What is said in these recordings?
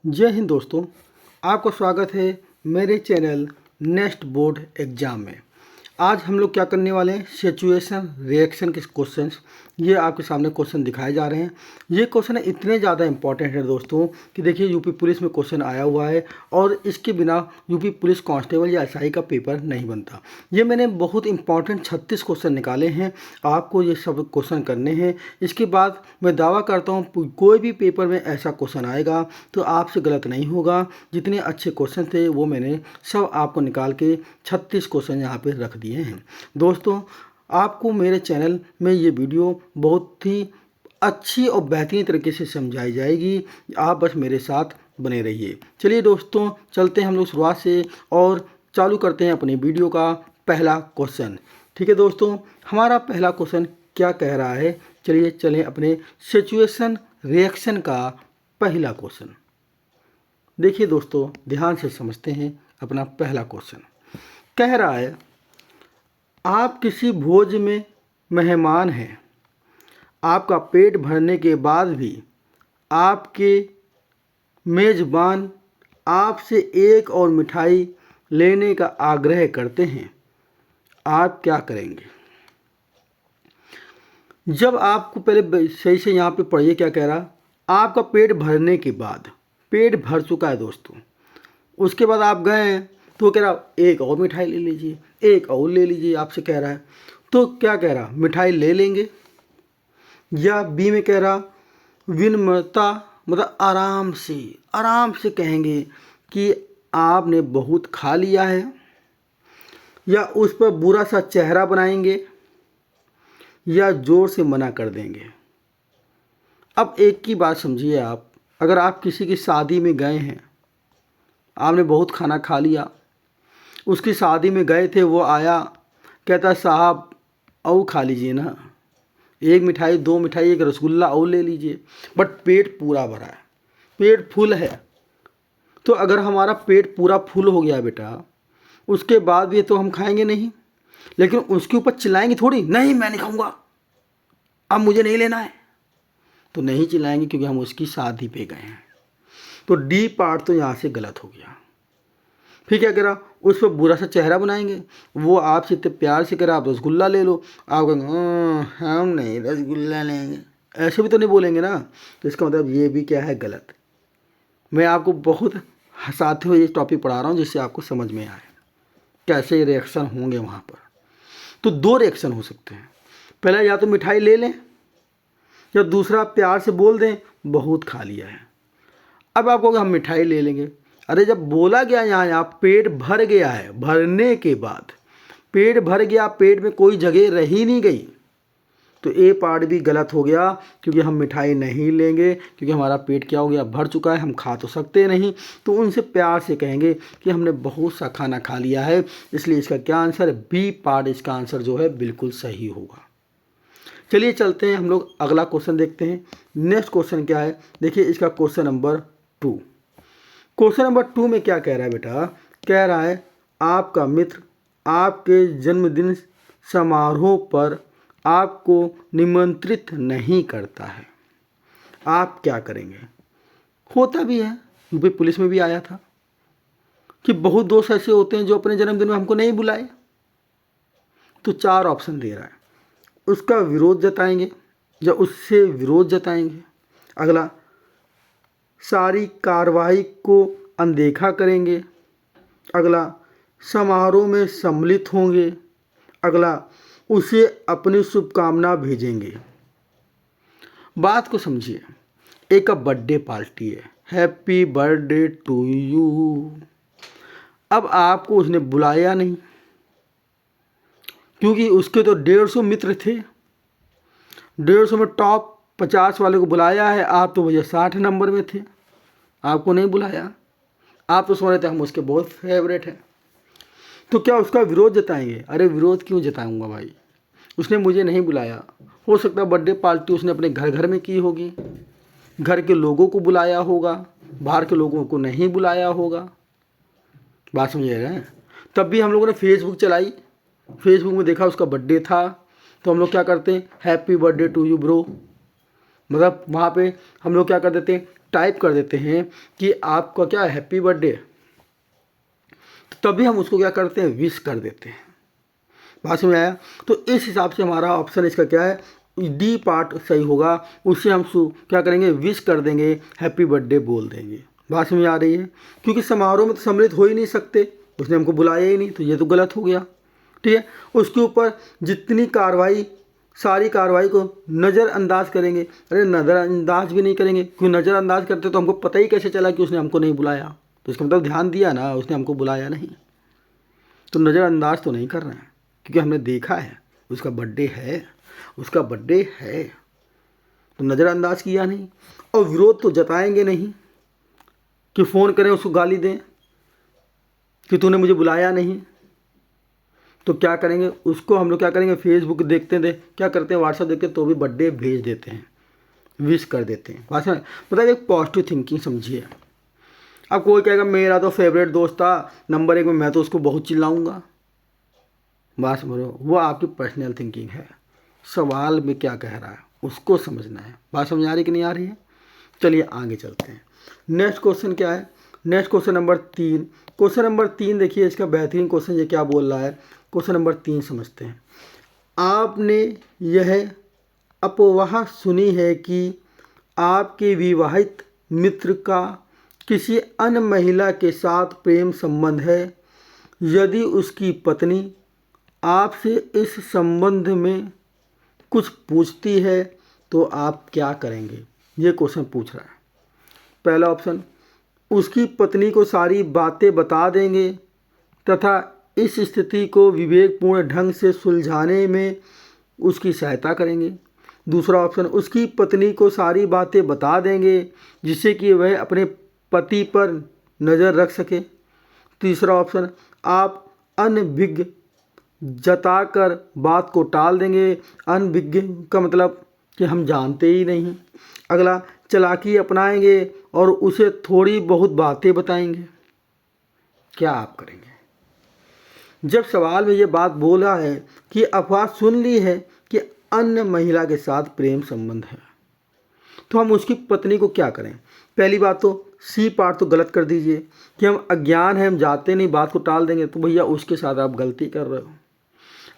जय हिंद दोस्तों, आपका स्वागत है मेरे चैनल नेक्स्ट बोर्ड एग्ज़ाम में। आज हम लोग क्या करने वाले हैं, सिचुएशन रिएक्शन के क्वेश्चंस ये आपके सामने क्वेश्चन दिखाए जा रहे हैं। ये क्वेश्चन इतने ज़्यादा इंपॉर्टेंट है दोस्तों कि देखिए यूपी पुलिस में क्वेश्चन आया हुआ है और इसके बिना यूपी पुलिस कांस्टेबल या एसआई का पेपर नहीं बनता। ये मैंने बहुत इंपॉर्टेंट 36 क्वेश्चन निकाले हैं, आपको ये सब क्वेश्चन करने हैं। इसके बाद मैं दावा करता हूँ कोई भी पेपर में ऐसा क्वेश्चन आएगा तो आपसे गलत नहीं होगा। जितने अच्छे क्वेश्चन थे वो मैंने सब आपको निकाल के 36 क्वेश्चन यहाँ पे रख दिए हैं। दोस्तों, आपको मेरे चैनल में ये वीडियो बहुत ही अच्छी और बेहतरीन तरीके से समझाई जाएगी, आप बस मेरे साथ बने रहिए। चलिए दोस्तों, चलते हैं हम लोग शुरुआत से और चालू करते हैं अपनी वीडियो का पहला क्वेश्चन। ठीक है दोस्तों, हमारा पहला क्वेश्चन क्या कह रहा है, चलिए चलें अपने सिचुएशन रिएक्शन का पहला क्वेश्चन। देखिए दोस्तों, ध्यान से समझते हैं अपना पहला क्वेश्चन। कह रहा है, आप किसी भोज में मेहमान हैं, आपका पेट भरने के बाद भी आपके मेज़बान आपसे एक और मिठाई लेने का आग्रह करते हैं, आप क्या करेंगे? जब आपको पहले सही से यहाँ पे पढ़िए क्या कह रहा, आपका पेट भरने के बाद, पेट भर चुका है दोस्तों, उसके बाद आप गए हैं तो कह रहा एक और मिठाई ले लीजिए, एक और ले लीजिए, आपसे कह रहा है। तो क्या कह रहा, मिठाई ले लेंगे? या बी में कह रहा विनम्रता मतलब आराम से कहेंगे कि आपने बहुत खा लिया है, या उस पर बुरा सा चेहरा बनाएंगे, या ज़ोर से मना कर देंगे। अब एक की बात समझिए, आप अगर आप किसी की शादी में गए हैं, आपने बहुत खाना खा लिया, उसकी शादी में गए थे, वो आया कहता साहब और खा लीजिए ना, एक मिठाई, दो मिठाई, एक रसगुल्ला और ले लीजिए, बट पेट पूरा भरा है, पेट फुल है। तो अगर हमारा पेट पूरा फुल हो गया बेटा, उसके बाद भी तो हम खाएंगे नहीं, लेकिन उसके ऊपर चिल्लाएंगे थोड़ी, नहीं मैं नहीं खाऊंगा, अब मुझे नहीं लेना है, तो नहीं चिल्लाएंगे क्योंकि हम उसकी शादी पे गए हैं। तो डी पार्ट तो यहाँ से गलत हो गया। फिर क्या करा, उस पर बुरा सा चेहरा बनाएंगे, वो आपसे इतने प्यार से करा आप रसगुल्ला ले लो, आप कहेंगे हम नहीं रसगुल्ला लेंगे, ऐसे भी तो नहीं बोलेंगे ना। तो इसका मतलब ये भी क्या है, गलत। मैं आपको बहुत हंसाते हुए ये टॉपिक पढ़ा रहा हूँ जिससे आपको समझ में आए कैसे रिएक्शन होंगे वहाँ पर। तो दो रिएक्शन हो सकते हैं, पहला या तो मिठाई ले लें, या दूसरा प्यार से बोल दें बहुत खा लिया है। अब आप कहोगे हम मिठाई ले लेंगे, अरे जब बोला गया यहाँ पेट भर गया है, भरने के बाद पेट भर गया, पेट में कोई जगह रही नहीं गई, तो ए पार्ट भी गलत हो गया, क्योंकि हम मिठाई नहीं लेंगे क्योंकि हमारा पेट क्या हो गया, भर चुका है, हम खा तो सकते नहीं। तो उनसे प्यार से कहेंगे कि हमने बहुत सा खाना खा लिया है, इसलिए इसका क्या आंसर, बी पार्ट इसका आंसर जो है बिल्कुल सही होगा। चलिए चलते हैं हम लोग अगला क्वेश्चन देखते हैं। नेक्स्ट क्वेश्चन क्या है, देखिए इसका क्वेश्चन नंबर 2। क्वेश्चन नंबर 2 में क्या कह रहा है बेटा, कह रहा है आपका मित्र आपके जन्मदिन समारोह पर आपको निमंत्रित नहीं करता है, आप क्या करेंगे? होता भी है, यूपी पुलिस में भी आया था कि बहुत दोस्त ऐसे होते हैं जो अपने जन्मदिन में हमको नहीं बुलाए। तो 4 ऑप्शन दे रहा है, उसका विरोध जताएंगे या उससे विरोध जताएंगे, अगला सारी कार्रवाई को अनदेखा करेंगे, अगला समारोह में सम्मिलित होंगे, अगला उसे अपनी शुभकामना भेजेंगे। बात को समझिए, एक का बर्थडे पार्टी है, हैप्पी बर्थडे टू यू। अब आपको उसने बुलाया नहीं क्योंकि उसके तो 150 मित्र थे, 150 में टॉप 50 वाले को बुलाया है, आप तो भैया 60 नंबर में थे, आपको नहीं बुलाया, आप तो सोच रहे थे हम उसके बहुत फेवरेट हैं। तो क्या उसका विरोध जताएंगे? अरे विरोध क्यों जताऊंगा भाई, उसने मुझे नहीं बुलाया। हो सकता है बर्थडे पार्टी उसने अपने घर घर में की होगी, घर के लोगों को बुलाया होगा, बाहर के लोगों को नहीं बुलाया होगा। बात समझिएगा। तब भी हम लोगों ने फेसबुक चलाई, फेसबुक में देखा उसका बर्थडे था, तो हम लोग क्या करते हैं, happy birthday to you bro, मतलब वहाँ पे हम लोग क्या कर देते हैं, टाइप कर देते हैं कि आपका क्या हैप्पी बर्थडे, तो तभी हम उसको क्या करते हैं, विश कर देते हैं। बात समझ आया? तो इस हिसाब से हमारा ऑप्शन इसका क्या है, डी पार्ट सही होगा। उससे हम क्या करेंगे, विश कर देंगे, हैप्पी बर्थडे बोल देंगे। बात समझ आ रही है? क्योंकि समारोह में तो सम्मिलित हो ही नहीं सकते, उसने हमको बुलाया ही नहीं, तो ये तो गलत हो गया। ठीक है, उसके ऊपर जितनी कार्रवाई, सारी कार्रवाई को नज़रअंदाज करेंगे। अरे नज़रअंदाज भी नहीं करेंगे, क्यों नज़रअंदाज करते तो हमको पता ही कैसे चला कि उसने हमको नहीं बुलाया। तो इसका मतलब ध्यान दिया ना, उसने हमको बुलाया नहीं, तो नज़रअंदाज तो नहीं कर रहे हैं, क्योंकि हमने देखा है उसका बर्थडे है, उसका बर्थडे है, तो नज़रअंदाज किया नहीं। और विरोध तो जताएंगे नहीं कि फ़ोन करें उसको गाली दें कि तूने मुझे बुलाया नहीं। तो क्या करेंगे, उसको हम लोग क्या करेंगे, फेसबुक देखते थे, क्या करते हैं, व्हाट्सएप देखते तो भी बर्थडे भेज देते हैं, विश कर देते हैं। बात मतलब एक पॉजिटिव थिंकिंग समझिए। अब कोई कहेगा मेरा तो फेवरेट दोस्त था नंबर 1 में, मैं तो उसको बहुत चिल्लाऊंगा। बात समझो, वो आपकी पर्सनल थिंकिंग है। सवाल में क्या कह रहा है उसको समझना है। बात समझ आ रही कि नहीं आ रही है? चलिए आगे चलते हैं। नेक्स्ट क्वेश्चन क्या है, next question number 3। Question number 3 देखिए, इसका बेहतरीन क्वेश्चन ये क्या बोल रहा है। क्वेश्चन नंबर 3 समझते हैं। आपने यह अफवाह सुनी है कि आपके विवाहित मित्र का किसी अन्य महिला के साथ प्रेम संबंध है। यदि उसकी पत्नी आपसे इस संबंध में कुछ पूछती है तो आप क्या करेंगे, ये क्वेश्चन पूछ रहा है। पहला ऑप्शन, उसकी पत्नी को सारी बातें बता देंगे तथा इस स्थिति को विवेकपूर्ण ढंग से सुलझाने में उसकी सहायता करेंगे। दूसरा ऑप्शन, उसकी पत्नी को सारी बातें बता देंगे जिससे कि वह अपने पति पर नज़र रख सके। तीसरा ऑप्शन, आप अनभिज्ञ जताकर बात को टाल देंगे। अनभिज्ञ का मतलब कि हम जानते ही नहीं। अगला, चालाकी अपनाएंगे और उसे थोड़ी बहुत बातें बताएंगे। क्या आप करेंगे? जब सवाल में ये बात बोला है कि अफवाह सुन ली है कि अन्य महिला के साथ प्रेम संबंध है, तो हम उसकी पत्नी को क्या करें? पहली बात तो सी पार्ट तो गलत कर दीजिए कि हम अज्ञान हैं, हम जाते नहीं, बात को टाल देंगे। तो भैया उसके साथ आप गलती कर रहे हो।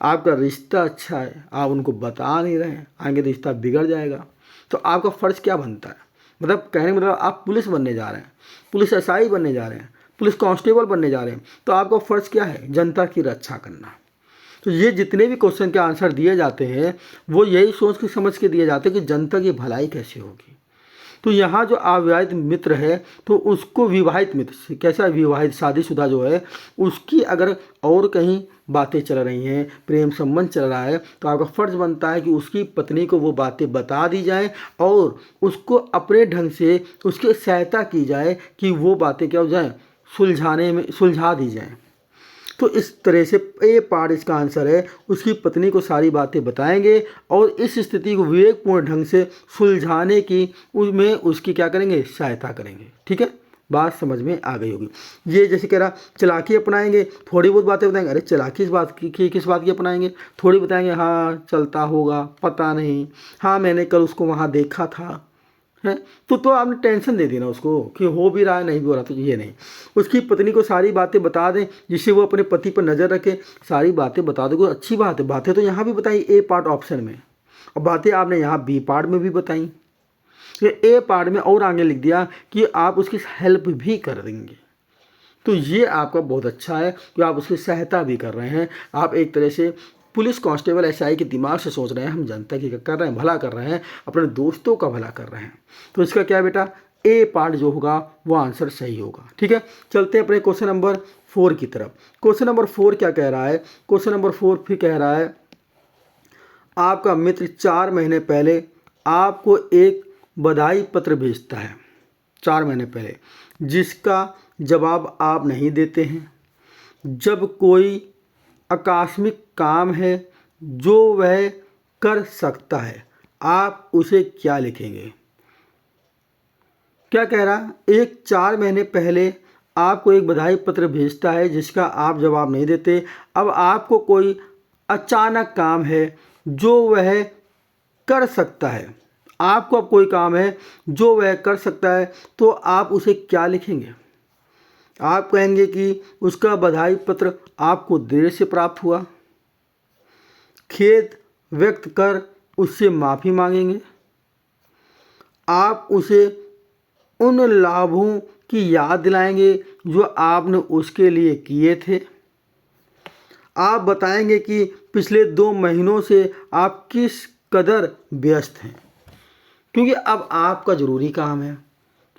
आपका रिश्ता अच्छा है, आप उनको बता नहीं रहे हैं, आगे रिश्ता बिगड़ जाएगा। तो आपका फ़र्ज़ क्या बनता है, मतलब कहने का मतलब आप पुलिस बनने जा रहे हैं, पुलिस एसआई बनने जा रहे हैं, पुलिस कांस्टेबल बनने जा रहे हैं, तो आपका फ़र्ज़ क्या है, जनता की रक्षा करना। तो ये जितने भी क्वेश्चन के आंसर दिए जाते हैं वो यही सोच के समझ के दिए जाते हैं कि जनता की भलाई कैसे होगी। तो यहाँ जो अविवाहित मित्र है तो उसको विवाहित मित्र से कैसा, विवाहित शादीशुदा जो है उसकी अगर और कहीं बातें चल रही हैं, प्रेम संबंध चल रहा है, तो आपका फ़र्ज़ बनता है कि उसकी पत्नी को वो बातें बता दी जाए और उसको अपने ढंग से उसकी सहायता की जाए कि वो बातें क्या हो जाए, सुलझाने में सुलझा दी जाए। तो इस तरह से ए पार्ट इसका आंसर है, उसकी पत्नी को सारी बातें बताएंगे और इस स्थिति को विवेकपूर्ण ढंग से सुलझाने की उसमें उसकी क्या करेंगे, सहायता करेंगे। ठीक है, बात समझ में आ गई होगी। ये जैसे कह रहा चालाकी अपनाएंगे, थोड़ी बहुत बातें बताएंगे। अरे चालाकी इस बात की किस बात की अपनाएंगे, थोड़ी बताएंगे, हाँ चलता होगा, पता नहीं, हाँ मैंने कल उसको वहाँ देखा था है। तो आपने टेंशन दे दी ना उसको कि हो भी रहा है नहीं भी हो रहा। तो ये नहीं, उसकी पत्नी को सारी बातें बता दें जिससे वो अपने पति पर नज़र रखे। सारी बातें बता दो, अच्छी बात है, बातें तो यहाँ भी बताई ए पार्ट ऑप्शन में, और बातें आपने यहाँ बी पार्ट में भी बताई। ए पार्ट में और आगे लिख दिया कि आप उसकी हेल्प भी कर देंगे। तो ये आपका बहुत अच्छा है कि आप उसकी सहायता भी कर रहे हैं। आप एक तरह से पुलिस कांस्टेबल एसआई के दिमाग से सोच रहे हैं, हम जनता की कर रहे हैं, भला कर रहे हैं, अपने दोस्तों का भला कर रहे हैं। तो इसका क्या बेटा, ए पार्ट जो होगा वो आंसर सही होगा। ठीक है, चलते हैं अपने क्वेश्चन नंबर 4 की तरफ। क्वेश्चन नंबर 4 क्या कह रहा है, क्वेश्चन नंबर 4 फिर कह रहा है आपका मित्र 4 महीने पहले आपको एक बधाई पत्र भेजता है, 4 महीने पहले, जिसका जवाब आप नहीं देते हैं। जब कोई आकस्मिक काम है जो वह कर सकता है, आप उसे क्या लिखेंगे? क्या कह रहा, एक 4 महीने पहले आपको एक बधाई पत्र भेजता है जिसका आप जवाब नहीं देते। अब आपको कोई अचानक काम है जो वह कर सकता है, आपको अब कोई काम है जो वह कर सकता है, तो आप उसे क्या लिखेंगे? आप कहेंगे कि उसका बधाई पत्र आपको देर से प्राप्त हुआ, खेद व्यक्त कर उससे माफ़ी मांगेंगे, आप उसे उन लाभों की याद दिलाएंगे जो आपने उसके लिए किए थे, आप बताएंगे कि पिछले 2 महीनों से आप किस कदर व्यस्त हैं, क्योंकि अब आपका ज़रूरी काम है।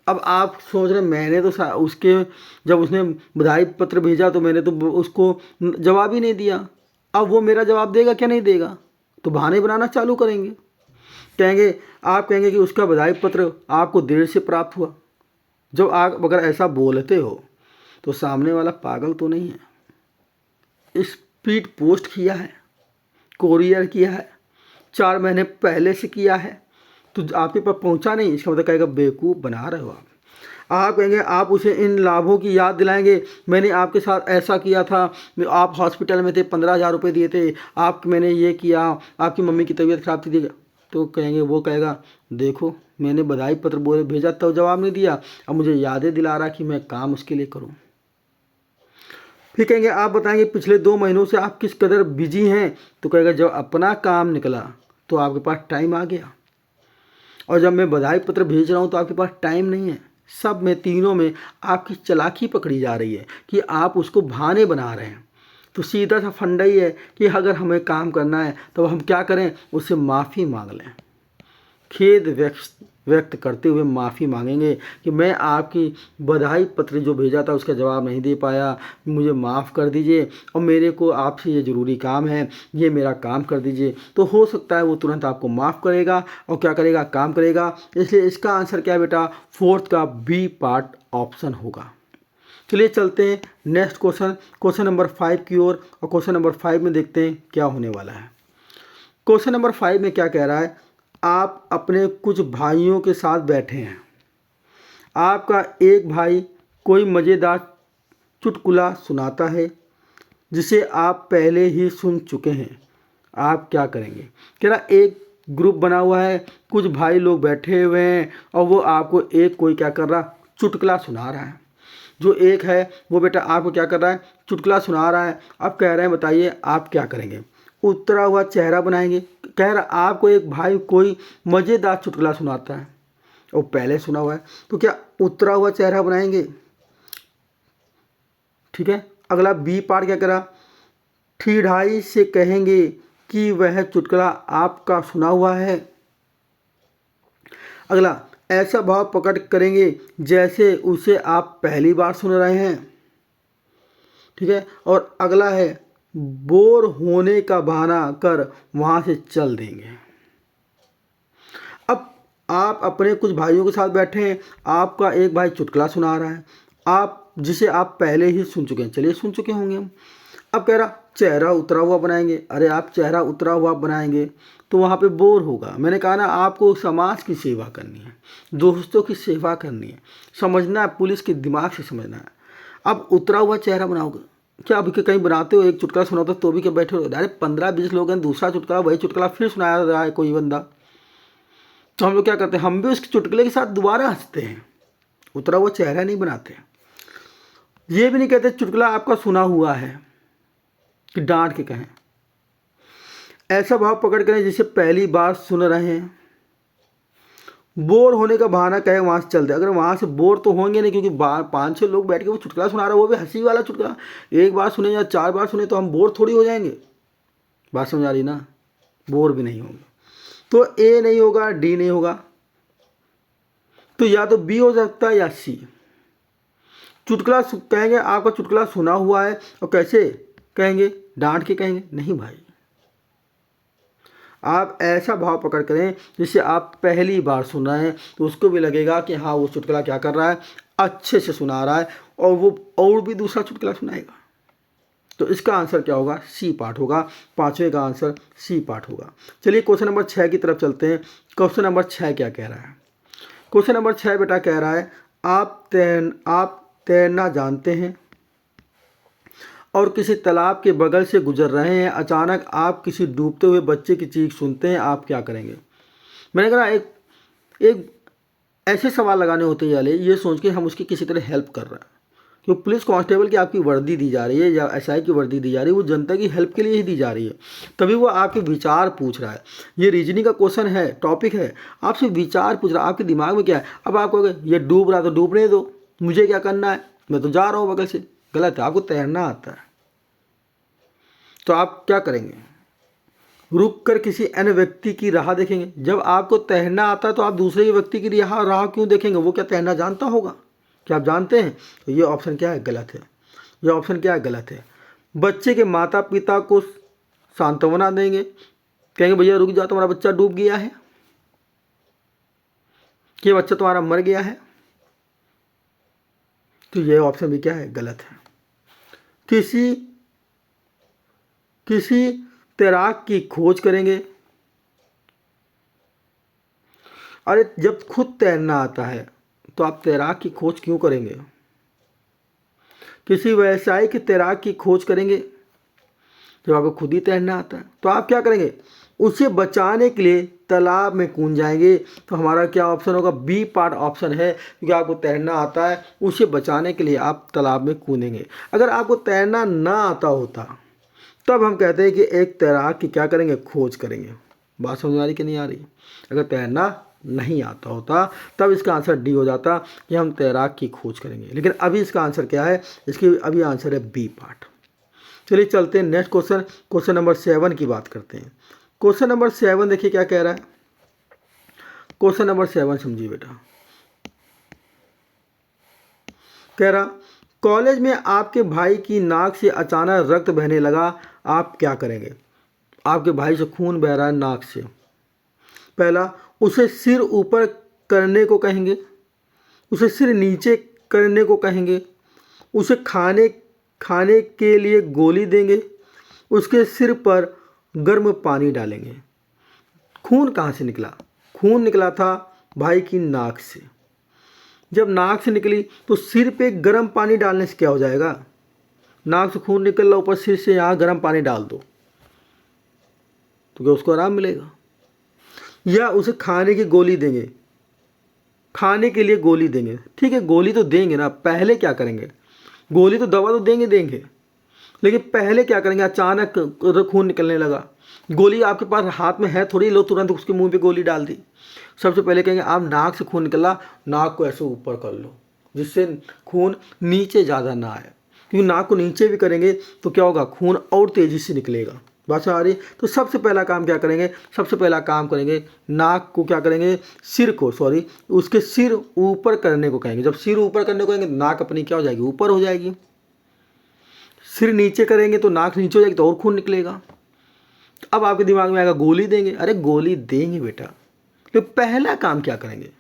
अब आप सोच रहे मैंने तो उसके जब उसने बधाई पत्र भेजा तो मैंने तो उसको जवाब ही नहीं दिया, अब वो मेरा जवाब देगा क्या नहीं देगा? तो बहाने बनाना चालू करेंगे, आप कहेंगे कि उसका बधाई पत्र आपको देर से प्राप्त हुआ। जब आप अगर ऐसा बोलते हो तो सामने वाला पागल तो नहीं है। स्पीड पोस्ट किया है, कोरियर किया है, 4 महीने पहले से किया है, तो आपके पास पहुंचा नहीं, इसका मतलब कहेगा बेवकूफ़ बना रहे हो आप कहेंगे आप उसे इन लाभों की याद दिलाएंगे, मैंने आपके साथ ऐसा किया था, आप हॉस्पिटल में थे, 15,000 रुपये दिए थे, मैंने ये किया, आपकी मम्मी की तबीयत खराब थी, तो वो कहेगा देखो मैंने बधाई पत्र बोले भेजा तब जवाब नहीं दिया, अब मुझे यादें दिला रहा कि मैं काम उसके लिए करूं। फिर कहेंगे आप बताएंगे पिछले 2 महीनों से आप किस कदर बिजी हैं, तो कहेगा जब अपना काम निकला तो आपके पास टाइम आ गया, और जब मैं बधाई पत्र भेज रहा हूँ तो आपके पास टाइम नहीं है। सब में तीनों में आपकी चालाकी पकड़ी जा रही है कि आप उसको बहाने बना रहे हैं। तो सीधा सा फंडा ही है कि अगर हमें काम करना है तो हम क्या करें, उससे माफ़ी मांग लें, खेद व्यक्त करते हुए माफ़ी मांगेंगे कि मैं आपकी बधाई पत्र जो भेजा था उसका जवाब नहीं दे पाया, मुझे माफ़ कर दीजिए, और मेरे को आपसे ये ज़रूरी काम है, ये मेरा काम कर दीजिए। तो हो सकता है वो तुरंत आपको माफ़ करेगा और क्या करेगा, काम करेगा। इसलिए इसका आंसर क्या है बेटा, 4th का बी पार्ट ऑप्शन होगा। चलिए चलते हैं नेक्स्ट क्वेश्चन नंबर 5 की ओर, और क्वेश्चन नंबर 5 में देखते हैं क्या होने वाला है। क्वेश्चन नंबर 5 में क्या कह रहा है, आप अपने कुछ भाइयों के साथ बैठे हैं, आपका एक भाई कोई मज़ेदार चुटकुला सुनाता है जिसे आप पहले ही सुन चुके हैं, आप क्या करेंगे? कह रहा एक ग्रुप बना हुआ है, कुछ भाई लोग बैठे हुए हैं और वो आपको एक कोई क्या कर रहा, चुटकुला सुना रहा है। जो एक है वो बेटा आपको क्या कर रहा है, चुटकुला सुना रहा है। अब कह रहे हैं बताइए आप क्या करेंगे? उतरा हुआ चेहरा बनाएंगे। कह रहा आपको एक भाई कोई मज़ेदार चुटकुला सुनाता है और पहले सुना हुआ है, तो क्या उतरा हुआ चेहरा बनाएंगे? ठीक है। अगला बी पार्ट क्या करा, ठिठाई से कहेंगे कि वह चुटकुला आपका सुना हुआ है। अगला ऐसा भाव प्रकट करेंगे जैसे उसे आप पहली बार सुन रहे हैं। ठीक है। और अगला है बोर होने का बहाना कर वहाँ से चल देंगे। अब आप अपने कुछ भाइयों के साथ बैठे हैं, आपका एक भाई चुटकुला सुना रहा है, जिसे आप पहले ही सुन चुके हैं, चलिए सुन चुके होंगे हम। अब कह रहा चेहरा उतरा हुआ बनाएंगे। अरे आप चेहरा उतरा हुआ बनाएंगे तो वहाँ पे बोर होगा। मैंने कहा ना आपको समाज की सेवा करनी है, दोस्तों की सेवा करनी है, समझना है, पुलिस के दिमाग से समझना है। अब उतरा हुआ चेहरा बनाओगे क्या? अभी कहीं बनाते हो, एक चुटकुला सुनाते हो तो भी क्या बैठे हो, अरे 15-20 लोग हैं, दूसरा चुटकुला वही चुटकुला फिर सुनाया रहा है कोई बंदा, तो हम लोग क्या करते हैं, हम भी उसके चुटकुले के साथ दोबारा हंसते हैं, उतरा हुआ चेहरा नहीं बनाते। ये भी नहीं कहते चुटकुला आपका सुना हुआ है कि डांट के कहें। ऐसा भाव पकड़ करें जिसे पहली बार सुन रहे हैं। बोर होने का बहाना कहे वहाँ से चलते। अगर वहाँ से बोर तो होंगे नहीं, क्योंकि 5-6 लोग बैठ के वो चुटकुला सुना रहा है, वो भी हंसी वाला चुटकुला, एक बार सुने या 4 बार सुने तो हम बोर थोड़ी हो जाएंगे। बात समझ आ रही ना? बोर भी नहीं होंगे। तो ए नहीं होगा, डी नहीं होगा, तो या तो बी हो सकता है या सी। चुटकुला कहेंगे आपका चुटकुला सुना हुआ है, और कैसे कहेंगे, डांट के कहेंगे? नहीं भाई, आप ऐसा भाव पकड़ करें जिसे आप पहली बार सुन रहे हैं, तो उसको भी लगेगा कि हाँ वो चुटकुला क्या कर रहा है, अच्छे से सुना रहा है, और वो और भी दूसरा चुटकुला सुनाएगा। तो इसका आंसर क्या होगा, सी पार्ट होगा। 5वें का आंसर सी पार्ट होगा। चलिए क्वेश्चन नंबर 6 की तरफ चलते हैं। क्वेश्चन नंबर 6 क्या कह रहा है? क्वेश्चन नंबर 6 बेटा कह रहा है आप तैरना जानते हैं और किसी तालाब के बगल से गुजर रहे हैं, अचानक आप किसी डूबते हुए बच्चे की चीख सुनते हैं, आप क्या करेंगे? मैंने कहा एक एक ऐसे सवाल लगाने होते हैं वाले, ये सोच के हम उसकी किसी तरह हेल्प कर रहे हैं। क्योंकि पुलिस कांस्टेबल की आपकी वर्दी दी जा रही है या एसआई की वर्दी दी जा रही है, वो जनता की हेल्प के लिए ही दी जा रही है। तभी वो आपके विचार पूछ रहा है। ये रीजनिंग का क्वेश्चन है, टॉपिक है, आपसे विचार पूछ रहा है, आपके दिमाग में क्या है। अब आप कहोगे ये डूब रहा तो डूबने दो, मुझे क्या करना है, मैं तो जा रहा हूँ बगल से। गलत है, आपको तैरना आता है। तो आप क्या करेंगे, रुक कर किसी अन्य व्यक्ति की राह देखेंगे। जब आपको तैरना आता है तो आप दूसरे व्यक्ति की राह क्यों देखेंगे, वो क्या तैरना जानता होगा, क्या आप जानते हैं। तो ये ऑप्शन क्या है, गलत है। ये ऑप्शन क्या है, गलत है। बच्चे के माता पिता को सांत्वना देंगे, कहेंगे भैया रुक जाओ, तुम्हारा बच्चा डूब गया है, कि बच्चा तुम्हारा मर गया है। तो ये ऑप्शन भी क्या है, गलत है। किसी तैराक की खोज करेंगे। अरे जब खुद तैरना आता है तो आप तैराक की खोज क्यों करेंगे। किसी व्यावसायिक तैराक की खोज करेंगे। जब आपको खुद ही तैरना आता है तो आप क्या करेंगे, उसे बचाने के लिए तालाब में कूद जाएंगे। तो हमारा क्या ऑप्शन होगा, बी पार्ट ऑप्शन है, क्योंकि आपको तैरना आता है, उसे बचाने के लिए आप तालाब में कूदेंगे। अगर आपको तैरना ना आता होता तब हम कहते हैं कि एक तैराक की क्या करेंगे, खोज करेंगे। बात समझ आ रही कि नहीं आ रही। अगर तैरना नहीं आता होता तब इसका आंसर डी हो जाता कि हम तैराक की खोज करेंगे। लेकिन अभी इसका आंसर क्या है, इसकी अभी आंसर है बी पार्ट। चलिए चलते हैं नेक्स्ट क्वेश्चन, क्वेश्चन नंबर 7 की बात करते हैं। क्वेश्चन नंबर 7 देखिए क्या कह रहा है। क्वेश्चन नंबर 7 समझिए बेटा। कह रहा कॉलेज में आपके भाई की नाक से अचानक रक्त बहने लगा, आप क्या करेंगे। आपके भाई से खून बह रहा है नाक से। पहला, उसे सिर ऊपर करने को कहेंगे, उसे सिर नीचे करने को कहेंगे, उसे खाने के लिए गोली देंगे, उसके सिर पर गर्म पानी डालेंगे। खून कहाँ से निकला, खून निकला था भाई की नाक से। जब नाक से निकली तो सिर पे गर्म पानी डालने से क्या हो जाएगा, नाक से खून निकल रहा, ऊपर सिर से यहाँ गर्म पानी डाल दो तो क्या उसको आराम मिलेगा। या उसे खाने की गोली देंगे, खाने के लिए गोली देंगे। ठीक है गोली तो देंगे ना, पहले क्या करेंगे, गोली तो दवा तो देंगे, लेकिन पहले क्या करेंगे, अचानक खून निकलने लगा, गोली आपके पास हाथ में है थोड़ी, लो तुरंत उसके मुंह पे गोली डाल दी। सबसे पहले कहेंगे आप नाक से खून निकला, नाक को ऐसे ऊपर कर लो जिससे खून नीचे ज़्यादा ना आए, क्योंकि नाक को नीचे भी करेंगे तो क्या होगा, खून और तेज़ी से निकलेगा। बात आ रही। तो सबसे पहला काम क्या करेंगे, सबसे पहला काम करेंगे नाक को क्या करेंगे, सिर को उसके सिर ऊपर करने को कहेंगे। जब सिर ऊपर करने को कहेंगे नाक अपनी क्या हो जाएगी, ऊपर हो जाएगी। सिर नीचे करेंगे तो नाक नीचे हो जाएगी तो और खून निकलेगा। अब आपके दिमाग में आएगा गोली देंगे, अरे गोली देंगे बेटा, तो पहला काम क्या करेंगे,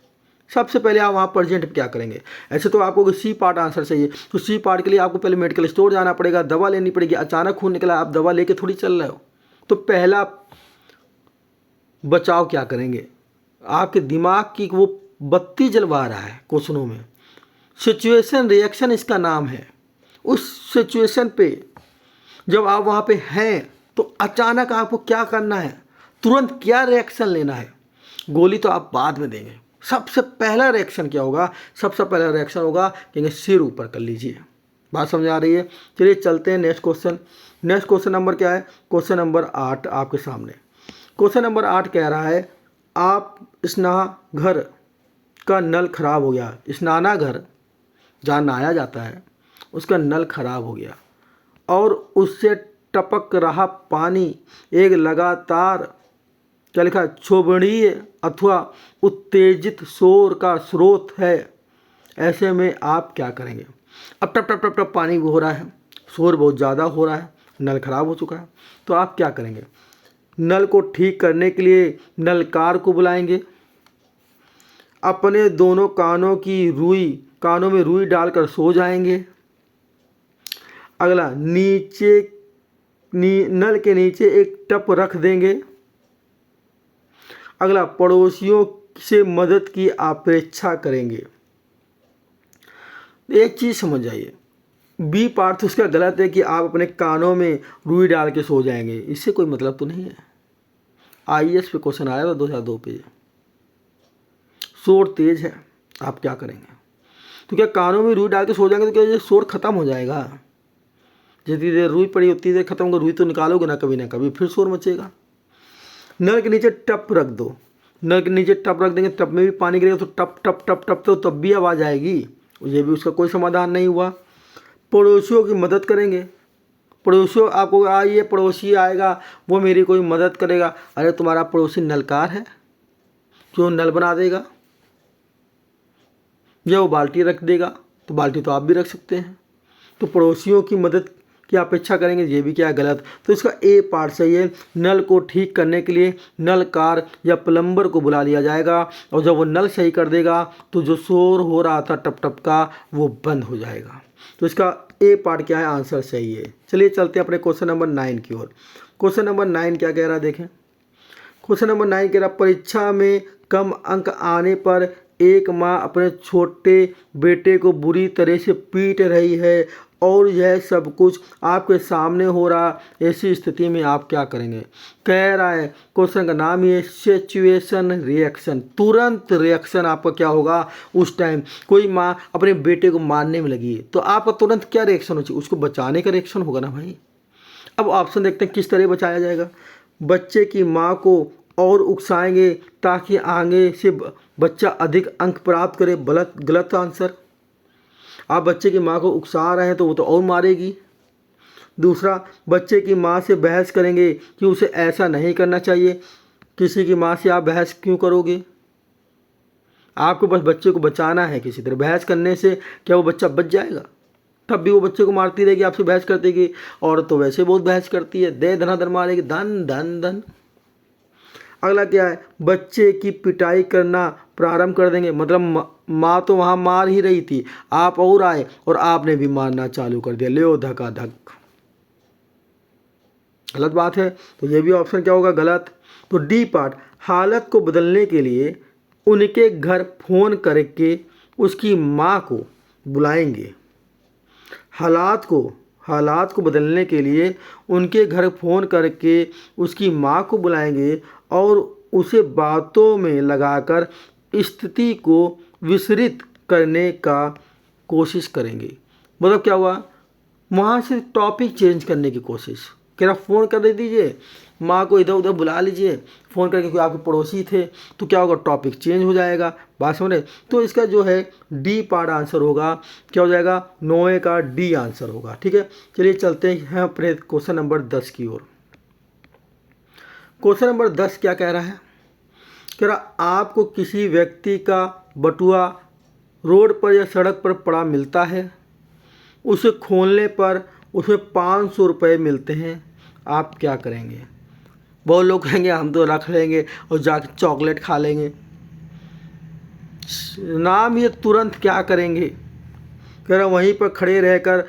सबसे पहले आप वहाँ प्रेजेंट क्या करेंगे। ऐसे तो आपको सी पार्ट आंसर चाहिए, तो सी पार्ट के लिए आपको पहले मेडिकल स्टोर जाना पड़ेगा, दवा लेनी पड़ेगी। अचानक खून निकला, आप दवा लेके थोड़ी चल रहे हो। तो पहला बचाव क्या करेंगे, आपके दिमाग की वो बत्ती जलवा रहा है क्वेश्चनों में, सिचुएशन रिएक्शन इसका नाम है। उस सिचुएशन पे जब आप वहाँ पे हैं तो अचानक आपको क्या करना है, तुरंत क्या रिएक्शन लेना है। गोली तो आप बाद में देंगे, सबसे पहला रिएक्शन क्या होगा, सबसे पहला रिएक्शन होगा कहेंगे सिर ऊपर कर लीजिए। बात समझ आ रही है। चलिए चलते हैं next question. Next question number क्या है, क्वेश्चन नंबर 8 आपके सामने। क्वेश्चन नंबर 8 कह रहा है आप स्नानघर का नल खराब हो गया, स्नानाघर जहाँ नहाया जाता है उसका नल खराब हो गया और उससे टपक रहा पानी एक लगातार क्या लिखा, क्षोभणीय अथवा उत्तेजित शोर का स्रोत है। ऐसे में आप क्या करेंगे। अब टप टप टप टप पानी हो रहा है, शोर बहुत ज़्यादा हो रहा है, नल खराब हो चुका है, तो आप क्या करेंगे। नल को ठीक करने के लिए नलकार को बुलाएंगे, अपने दोनों कानों में रुई डालकर सो जाएंगे। अगला नल के नीचे एक टप रख देंगे। अगला पड़ोसियों से मदद की अपेक्षा करेंगे। एक चीज़ समझ जाइए, बी पार्ट उसका गलत है कि आप अपने कानों में रुई डाल के सो जाएंगे, इससे कोई मतलब तो नहीं है। आईएएस पे क्वेश्चन आया था 2002 पे। शोर तेज़ है, आप क्या करेंगे? तो क्या कानों में रुई डाल के सो जाएंगे तो क्या ये शोर ख़त्म हो जाएगा? जितनी देर रुई पड़ी उतनी देर ख़त्म होगा, रुई तो निकालोगे ना कभी फिर शोर मचेगा। नल के नीचे टप रख दो, नल के नीचे टप रख देंगे, टप में भी पानी गिरेगा तो टप टप टप टप तो तब भी आवाज़ आएगी। ये भी उसका कोई समाधान नहीं हुआ। पड़ोसियों की मदद करेंगे, पड़ोसियों आपको ये पड़ोसी आएगा वो मेरी कोई मदद करेगा। अरे तुम्हारा पड़ोसी नलकार है, क्यों नल बना देगा? या वो बाल्टी रख देगा तो बाल्टी तो आप भी रख सकते हैं। तो पड़ोसियों की मदद की अपेक्षा करेंगे, ये भी क्या गलत। तो इसका ए पार्ट सही है। नल को ठीक करने के लिए नलकार या प्लम्बर को बुला लिया जाएगा और जब वो नल सही कर देगा तो जो शोर हो रहा था टप टप का वो बंद हो जाएगा। तो इसका ए पार्ट क्या है, आंसर सही है। चलिए चलते हैं अपने क्वेश्चन नंबर 9 की ओर। क्वेश्चन नंबर 9 क्या कह रहा है देखें। क्वेश्चन नंबर 9 कह रहा परीक्षा में कम अंक आने पर एक माँ अपने छोटे बेटे को बुरी तरह से पीट रही है और यह सब कुछ आपके सामने हो रहा, ऐसी स्थिति में आप क्या करेंगे? कह रहा है क्वेश्चन का नाम ही है सिचुएशन रिएक्शन। तुरंत रिएक्शन आपका क्या होगा उस टाइम। कोई माँ अपने बेटे को मारने में लगी है तो आपका तुरंत क्या रिएक्शन हो चाहिए? उसको बचाने का रिएक्शन होगा ना भाई। अब ऑप्शन देखते हैं किस तरह बचाया जाएगा। बच्चे की माँ को और उकसाएंगे ताकि आगे से बच्चा अधिक अंक प्राप्त करे, गलत आंसर। आप बच्चे की माँ को उकसा रहे हैं तो वो तो और मारेगी। दूसरा, बच्चे की माँ से बहस करेंगे कि उसे ऐसा नहीं करना चाहिए। किसी की माँ से आप बहस क्यों करोगे? आपको बस बच्चे को बचाना है किसी तरह। बहस करने से क्या वो बच्चा बच जाएगा? तब भी वो बच्चे को मारती रहेगी, आपसे बहस करती रहेगी। और तो वैसे बहुत बहस करती है, दे धनाधन मारेगी, धन धन धन। अगला क्या है, बच्चे की पिटाई करना प्रारंभ कर देंगे। मतलब माँ तो वहाँ मार ही रही थी, आप और आए और आपने भी मारना चालू कर दिया, ले धक्का धक। गलत बात है, तो ये भी ऑप्शन क्या होगा, गलत। तो डी पार्ट, हालत को बदलने के लिए उनके घर फोन करके उसकी माँ को बुलाएंगे। हालात को बदलने के लिए उनके घर फ़ोन करके उसकी माँ को बुलाएंगे और उसे बातों में लगाकर स्थिति को विसरित करने का कोशिश करेंगे। मतलब क्या हुआ, वहाँ से टॉपिक चेंज करने की कोशिश। कह रहा फ़ोन कर दीजिए, माँ को इधर उधर बुला लीजिए, फ़ोन करके कोई आपके पड़ोसी थे तो क्या होगा, टॉपिक चेंज हो जाएगा। बात समझ रहे? तो इसका जो है डी पार्ट आंसर होगा, क्या हो जाएगा, 9 का डी आंसर होगा। ठीक है, चलिए चलते हैं अपने क्वेश्चन नंबर 10 की ओर। क्वेश्चन नंबर 10 क्या कह रहा है, कह रहा आपको किसी व्यक्ति का बटुआ रोड पर या सड़क पर पड़ा मिलता है। उसे खोलने पर उसमें 500 रुपये मिलते हैं, आप क्या करेंगे? बहुत लोग कहेंगे हम तो रख लेंगे और जाके चॉकलेट खा लेंगे। नाम ये तुरंत क्या करेंगे, कह रहा वहीं पर खड़े रहकर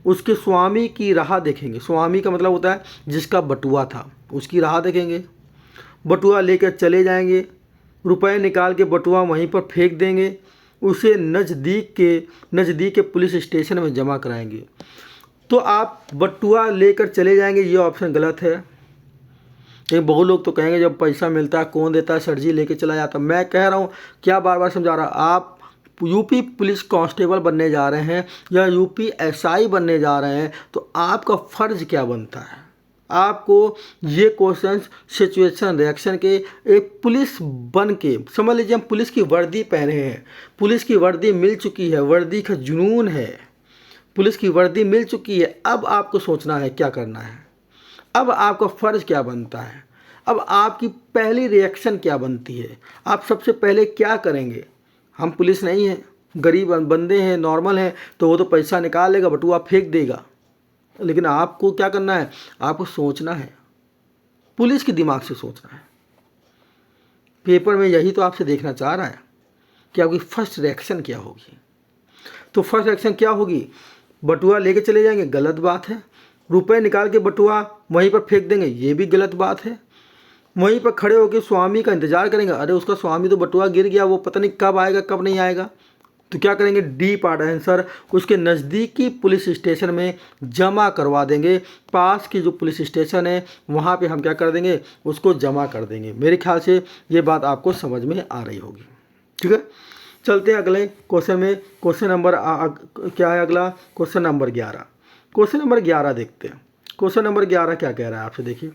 उसके स्वामी की राह देखेंगे। स्वामी का मतलब होता है जिसका बटुआ था, उसकी राह देखेंगे। बटुआ लेकर चले जाएंगे, रुपए निकाल के बटुआ वहीं पर फेंक देंगे, उसे नज़दीक के पुलिस स्टेशन में जमा कराएंगे। तो आप बटुआ लेकर चले जाएंगे, ये ऑप्शन गलत है। लेकिन बहुत लोग तो कहेंगे जब पैसा मिलता है कौन देता है, सर जी लेके चला जाता। मैं कह रहा हूँ, क्या बार बार समझा रहा, आप यूपी पुलिस कांस्टेबल बनने जा रहे हैं या यूपी एसआई बनने जा रहे हैं तो आपका फ़र्ज़ क्या बनता है? आपको ये क्वेश्चंस सिचुएशन रिएक्शन के एक पुलिस बन के, समझ लीजिए हम पुलिस की वर्दी पहने हैं, पुलिस की वर्दी मिल चुकी है, वर्दी का जुनून है, पुलिस की वर्दी मिल चुकी है। अब आपको सोचना है क्या करना है, अब आपका फ़र्ज़ क्या बनता है, अब आपकी पहली रिएक्शन क्या बनती है, आप सबसे पहले क्या करेंगे? हम पुलिस नहीं हैं, गरीब बंदे हैं, नॉर्मल हैं, तो वो तो पैसा निकाल लेगा, बटुआ फेंक देगा। लेकिन आपको क्या करना है, आपको सोचना है, पुलिस के दिमाग से सोचना है। पेपर में यही तो आपसे देखना चाह रहा है कि आपकी फर्स्ट रिएक्शन क्या होगी। तो फर्स्ट रिएक्शन क्या होगी, बटुआ लेके चले जाएंगे, गलत बात है। रुपए निकाल के बटुआ वहीं पर फेंक देंगे, ये भी गलत बात है। वहीं पर खड़े होकर स्वामी का इंतज़ार करेंगे, अरे उसका स्वामी तो बटुआ गिर गया, वो पता नहीं कब आएगा कब नहीं आएगा। तो क्या करेंगे, डी पार्ट आंसर, उसके नज़दीकी पुलिस स्टेशन में जमा करवा देंगे। पास की जो पुलिस स्टेशन है वहाँ पे हम क्या कर देंगे, उसको जमा कर देंगे। मेरे ख्याल से ये बात आपको समझ में आ रही होगी। ठीक है, चलते हैं अगले क्वेश्चन में। क्वेश्चन नंबर क्या है अगला? Question number 11। क्वेश्चन नंबर 11 देखते हैं। क्वेश्चन नंबर 11 क्या कह रहा है आपसे, देखिए।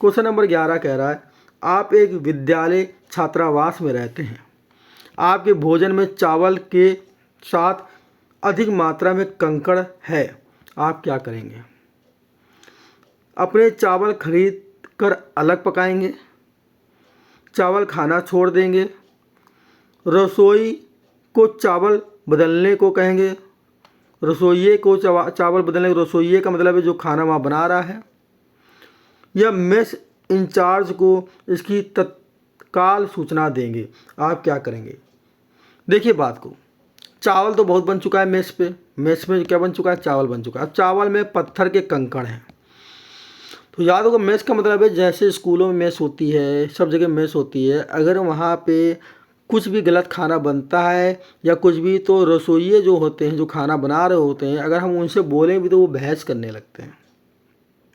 क्वेश्चन नंबर 11 कह रहा है, आप एक विद्यालय छात्रावास में रहते हैं। आपके भोजन में चावल के साथ अधिक मात्रा में कंकड़ है, आप क्या करेंगे? अपने चावल खरीद कर अलग पकाएंगे, चावल खाना छोड़ देंगे, रसोई को चावल बदलने को कहेंगे, रसोइये को चावल बदलने, रसोइये का मतलब है जो खाना वहाँ बना रहा है, या मेस इंचार्ज को इसकी तत्काल सूचना देंगे, आप क्या करेंगे? देखिए बात को, चावल तो बहुत बन चुका है मेस पे, मेस में क्या बन चुका है? चावल बन चुका है। अब चावल में पत्थर के कंकड़ हैं। तो याद होगा मेस का मतलब है जैसे स्कूलों में मेस होती है, सब जगह मेस होती है, अगर वहाँ पे कुछ भी गलत खाना बनता है या कुछ भी, तो रसोइये जो होते हैं, जो खाना बना रहे होते हैं, अगर हम उनसे बोलें भी तो वो बहस करने लगते हैं।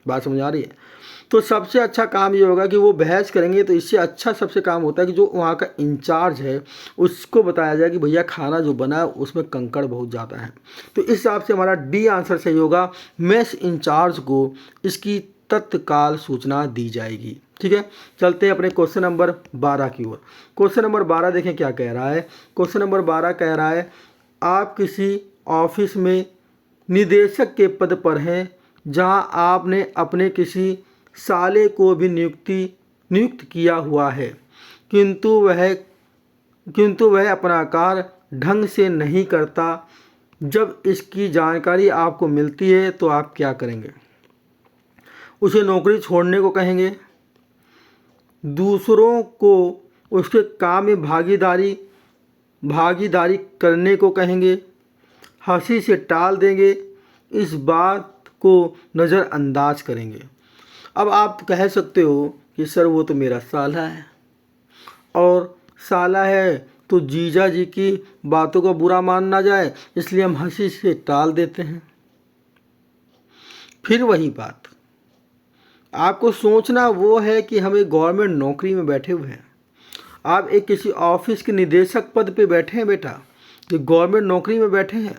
बात समझ आ रही है? तो सबसे अच्छा काम ये होगा कि वो बहस करेंगे, तो इससे अच्छा सबसे काम होता है कि जो वहाँ का इंचार्ज है उसको बताया जाए कि भैया खाना जो बना है उसमें कंकड़ बहुत ज़्यादा है। तो इस हिसाब से हमारा डी आंसर सही होगा, मेस इंचार्ज को इसकी तत्काल सूचना दी जाएगी। ठीक है, चलते हैं अपने क्वेश्चन नंबर 12 की ओर। क्वेश्चन नंबर 12 देखें क्या कह रहा है। क्वेश्चन नंबर 12 कह रहा है, आप किसी ऑफिस में निदेशक के पद पर हैं जहां आपने अपने किसी साले को भी नियुक्त किया हुआ है, किंतु वह अपना कार्य ढंग से नहीं करता। जब इसकी जानकारी आपको मिलती है तो आप क्या करेंगे? उसे नौकरी छोड़ने को कहेंगे, दूसरों को उसके काम में भागीदारी करने को कहेंगे, हंसी से टाल देंगे, इस बात को नज़रअंदाज करेंगे। अब आप कह सकते हो कि सर वो तो मेरा साला है, और साला है तो जीजा जी की बातों को बुरा मान ना जाए, इसलिए हम हंसी से टाल देते हैं। फिर वही बात, आपको सोचना वो है कि हम एक गवर्नमेंट नौकरी में बैठे हुए हैं, आप एक किसी ऑफिस के निदेशक पद पे बैठे हैं बेटा, ये गवर्नमेंट नौकरी में बैठे हैं,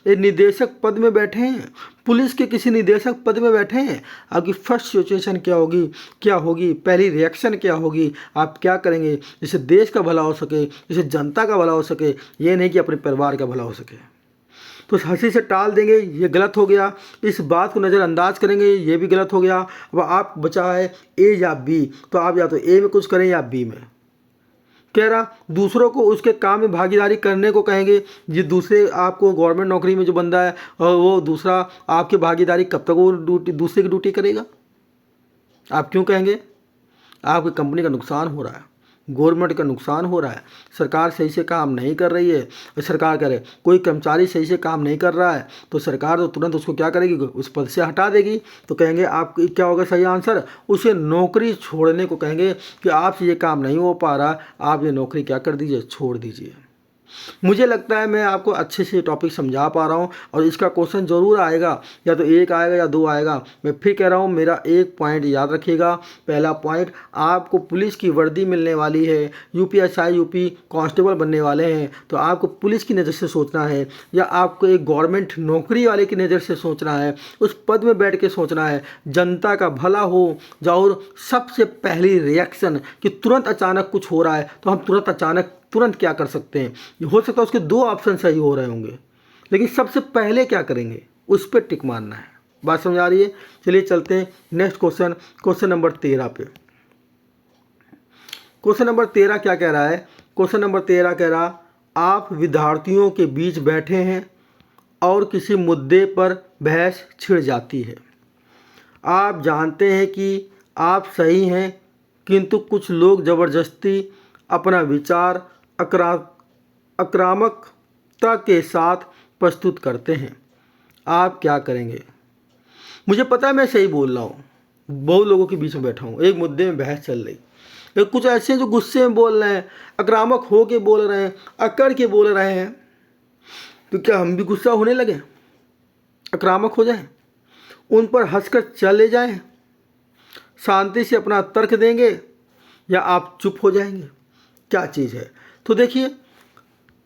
एक निदेशक पद में बैठे हैं, पुलिस के किसी निदेशक पद में बैठे हैं। आपकी फर्स्ट सिचुएशन क्या होगी, पहली रिएक्शन क्या होगी, आप क्या करेंगे जिससे देश का भला हो सके, जिससे जनता का भला हो सके, ये नहीं कि अपने परिवार का भला हो सके। तो हंसी से टाल देंगे, ये गलत हो गया, इस बात को नज़रअंदाज करेंगे, ये भी गलत हो गया। अब आप बचा है ए या बी, तो आप या तो ए में कुछ करें या बी में। कह रहा दूसरों को उसके काम में भागीदारी करने को कहेंगे, ये दूसरे आपको गवर्नमेंट नौकरी में जो बंदा है और वो दूसरा आपकी भागीदारी कब तक वो दूसरे की ड्यूटी करेगा? आप क्यों कहेंगे? आपकी कंपनी का नुकसान हो रहा है, गवर्नमेंट का नुकसान हो रहा है, सरकार सही से काम नहीं कर रही है। सरकार करे कोई कर्मचारी सही से काम नहीं कर रहा है तो सरकार तो तुरंत उसको क्या करेगी, उस पद से हटा देगी। तो कहेंगे आप क्या होगा सही आंसर, उसे नौकरी छोड़ने को कहेंगे कि आपसे ये काम नहीं हो पा रहा, आप ये नौकरी क्या कर दीजिए, छोड़ दीजिए। मुझे लगता है मैं आपको अच्छे से टॉपिक समझा पा रहा हूँ, और इसका क्वेश्चन ज़रूर आएगा, या तो एक आएगा या दो आएगा। मैं फिर कह रहा हूँ मेरा एक पॉइंट याद रखिएगा। पहला पॉइंट, आपको पुलिस की वर्दी मिलने वाली है, यूपीएसआई यूपी कांस्टेबल बनने वाले हैं, तो आपको पुलिस की नज़र से सोचना है, या आपको एक गवर्नमेंट नौकरी वाले की नज़र से सोचना है, उस पद में बैठ के सोचना है, जनता का भला हो। और सबसे पहली रिएक्शन कि तुरंत अचानक कुछ हो रहा है तो हम तुरंत क्या कर सकते हैं। हो सकता है उसके दो ऑप्शन सही हो रहे होंगे, लेकिन सबसे पहले क्या करेंगे उस पर टिक मारना है। बात समझ आ रही है? चलिए चलते हैं नेक्स्ट क्वेश्चन, क्वेश्चन नंबर 13 पे। क्वेश्चन नंबर 13 क्या कह रहा है? क्वेश्चन नंबर 13 कह रहा, आप विद्यार्थियों के बीच बैठे हैं और किसी मुद्दे पर बहस छिड़ जाती है। आप जानते हैं कि आप सही हैं, किंतु कुछ लोग ज़बरदस्ती अपना विचार आक्रामकता के साथ प्रस्तुत करते हैं, आप क्या करेंगे? मुझे पता है मैं सही बोल रहा हूँ, बहुत लोगों के बीच में बैठा हूँ, एक मुद्दे में बहस चल रही, लेकिन कुछ ऐसे हैं जो गुस्से में बोल रहे हैं, आक्रामक हो के बोल रहे हैं, अकड़ के बोल रहे हैं। तो क्या हम भी गुस्सा होने लगे, आक्रामक हो जाएं, उन पर हंसकर चले जाएं, शांति से अपना तर्क देंगे, या आप चुप हो जाएंगे? क्या चीज़ है? तो देखिए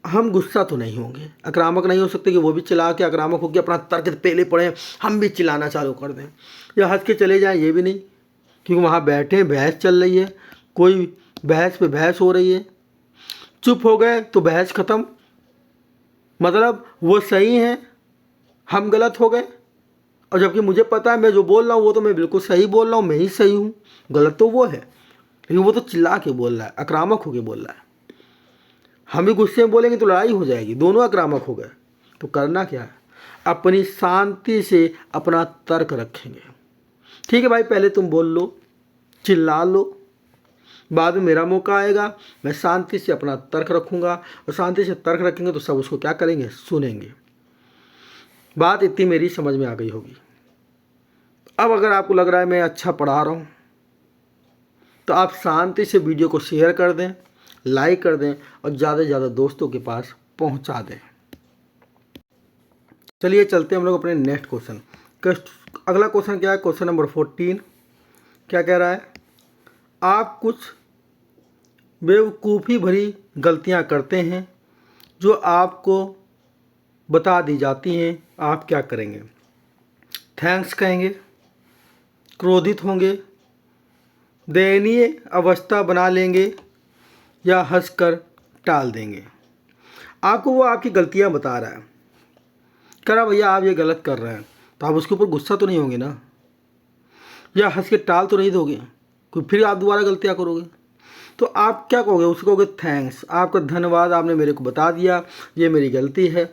हम गुस्सा तो नहीं होंगे, आक्रामक नहीं हो सकते कि वो भी चिल्ला के आक्रामक होकर अपना तर्क पहले पड़े, हम भी चिल्लाना चालू कर दें या हंस के चले जाएं, ये भी नहीं, क्योंकि वहाँ बैठे बहस चल रही है, कोई बहस पे बहस हो रही है, चुप हो गए तो बहस ख़त्म, मतलब वो सही हैं, हम गलत हो गए। और जबकि मुझे पता है मैं जो बोल रहा हूँ वो तो मैं बिल्कुल सही बोल रहा हूँ, मैं ही सही हूँ, गलत तो वो है, लेकिन वो तो चिल्ला के बोल रहा है, आक्रामक होके बोल रहा है। हम भी गुस्से में बोलेंगे तो लड़ाई हो जाएगी, दोनों आक्रामक हो गए। तो करना क्या है, अपनी शांति से अपना तर्क रखेंगे। ठीक है भाई, पहले तुम बोल लो, चिल्ला लो, बाद में मेरा मौका आएगा, मैं शांति से अपना तर्क रखूँगा, और शांति से तर्क रखेंगे तो सब उसको क्या करेंगे, सुनेंगे। बात इतनी मेरी समझ में आ गई होगी। अब अगर आपको लग रहा है मैं अच्छा पढ़ा रहा हूँ तो आप शांति से वीडियो को शेयर कर दें, लाइक कर दें और ज़्यादा से ज़्यादा दोस्तों के पास पहुँचा दें। चलिए चलते हैं हम लोग अपने नेक्स्ट क्वेश्चन। अगला क्वेश्चन क्या है, क्वेश्चन नंबर 14 क्या कह रहा है, आप कुछ बेवकूफ़ी भरी गलतियां करते हैं जो आपको बता दी जाती हैं, आप क्या करेंगे? थैंक्स कहेंगे, क्रोधित होंगे, दयनीय अवस्था बना लेंगे या हंसकर टाल देंगे? आपको वो आपकी गलतियां बता रहा है, कह रहा भैया आप ये गलत कर रहे हैं, तो आप उसके ऊपर गुस्सा तो नहीं होंगे ना, या हंस के टाल तो नहीं दोगे, क्योंकि फिर आप दोबारा गलतियां करोगे। तो आप क्या कहोगे, उसको कहोगे थैंक्स, आपका धन्यवाद, आपने मेरे को बता दिया, ये मेरी गलती है,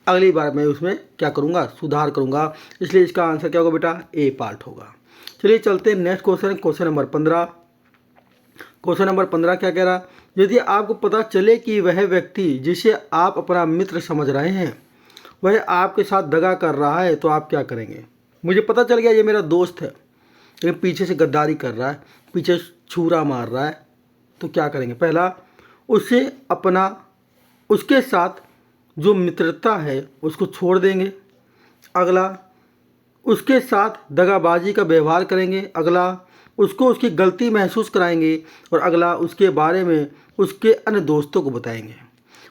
अगली बार मैं उसमें क्या करूँगा, सुधार करूँगा। इसलिए इसका आंसर क्या होगा बेटा, ए पार्ट होगा। चलिए चलते हैं next question, question number 15। Question number 15 क्या कह रहा, यदि आपको पता चले कि वह व्यक्ति जिसे आप अपना मित्र समझ रहे हैं वह आपके साथ दगा कर रहा है, तो आप क्या करेंगे? मुझे पता चल गया ये मेरा दोस्त है, लेकिन पीछे से गद्दारी कर रहा है, पीछे छुरा मार रहा है, तो क्या करेंगे? पहला, उसके साथ जो मित्रता है उसको छोड़ देंगे। अगला, उसके साथ दगाबाजी का व्यवहार करेंगे। अगला, उसको उसकी गलती महसूस कराएंगे। और अगला, उसके बारे में उसके अन्य दोस्तों को बताएंगे।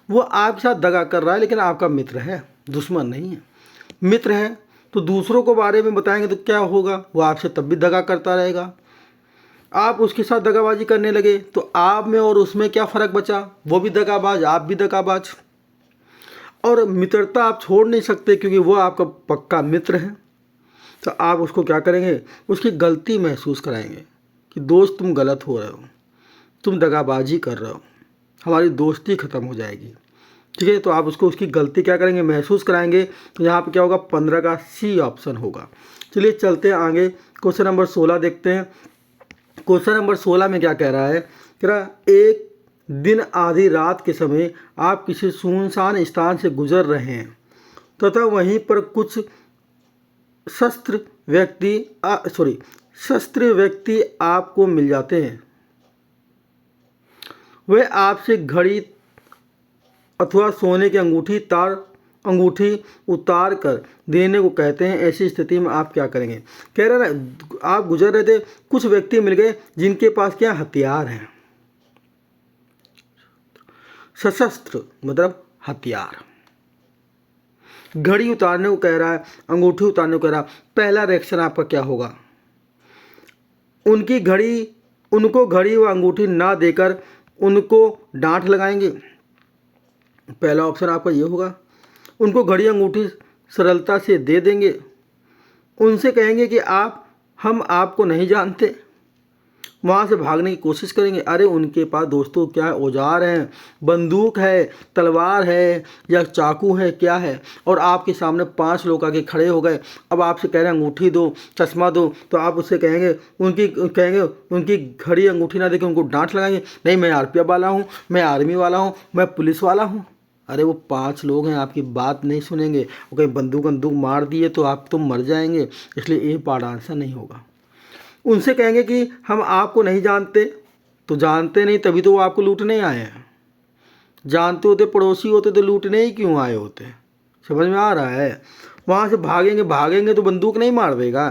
वो आपके साथ दगा कर रहा है लेकिन आपका मित्र है, दुश्मन नहीं है। मित्र है तो दूसरों को बारे में बताएंगे तो क्या होगा, वो आपसे तब भी दगा करता रहेगा। आप उसके साथ दगाबाजी करने लगे तो आप में और उसमें क्या फ़र्क बचा, वो भी दगाबाज, आप भी दगाबाज। और मित्रता आप छोड़ नहीं सकते क्योंकि वो आपका पक्का मित्र है। तो आप उसको क्या करेंगे, उसकी गलती महसूस कराएंगे कि दोस्त तुम गलत हो रहे हो, तुम दगाबाजी कर रहे हो, हमारी दोस्ती ख़त्म हो जाएगी। ठीक है, तो आप उसको उसकी गलती क्या करेंगे, महसूस कराएंगे। तो यहाँ पे क्या होगा, 15 का सी ऑप्शन होगा। चलिए चलते हैं आगे, क्वेश्चन नंबर 16 देखते हैं। क्वेश्चन नंबर 16 में क्या कह रहा है, कह रहा एक दिन आधी रात के समय आप किसी सुनसान स्थान से गुजर रहे हैं तथा वहीं पर कुछ शस्त्र व्यक्ति आपको मिल जाते हैं। वे आपसे घड़ी अथवा सोने की अंगूठी उतार कर देने को कहते हैं। ऐसी स्थिति में आप क्या करेंगे? कह रहे ना, आप गुजर रहे थे, कुछ व्यक्ति मिल गए जिनके पास क्या हथियार हैं, सशस्त्र मतलब हथियार। घड़ी उतारने को कह रहा है, अंगूठी उतारने को कह रहा है। पहला रिएक्शन आपका क्या होगा? उनको घड़ी व अंगूठी ना देकर उनको डांट लगाएंगे। पहला ऑप्शन आपका ये होगा। उनको घड़ी अंगूठी सरलता से दे देंगे, उनसे कहेंगे कि हम आपको नहीं जानते, वहाँ से भागने की कोशिश करेंगे। अरे उनके पास दोस्तों क्या है, औजार हैं, बंदूक है, तलवार है या चाकू है, क्या है, और आपके सामने 5 लोग आके खड़े हो गए। अब आपसे कह रहे हैं अंगूठी दो, चश्मा दो, तो आप उससे कहेंगे उनकी घड़ी अंगूठी ना देके उनको डांट लगाएंगे, नहीं मैं आरपीएफ वाला हूँ, मैं आर्मी वाला हूँ, मैं पुलिस वाला हूँ। अरे वो 5 लोग हैं, आपकी बात नहीं सुनेंगे, वो कहीं बंदूक मार दिए तो तुम मर जाएंगे। इसलिए ये पार्ट आंसर नहीं होगा। उनसे कहेंगे कि हम आपको नहीं जानते, तो जानते नहीं तभी तो वो आपको लूटने आए हैं। जानते होते, पड़ोसी होते तो लूटने ही क्यों आए होते? समझ में आ रहा है? वहाँ से भागेंगे तो बंदूक नहीं मार देगा।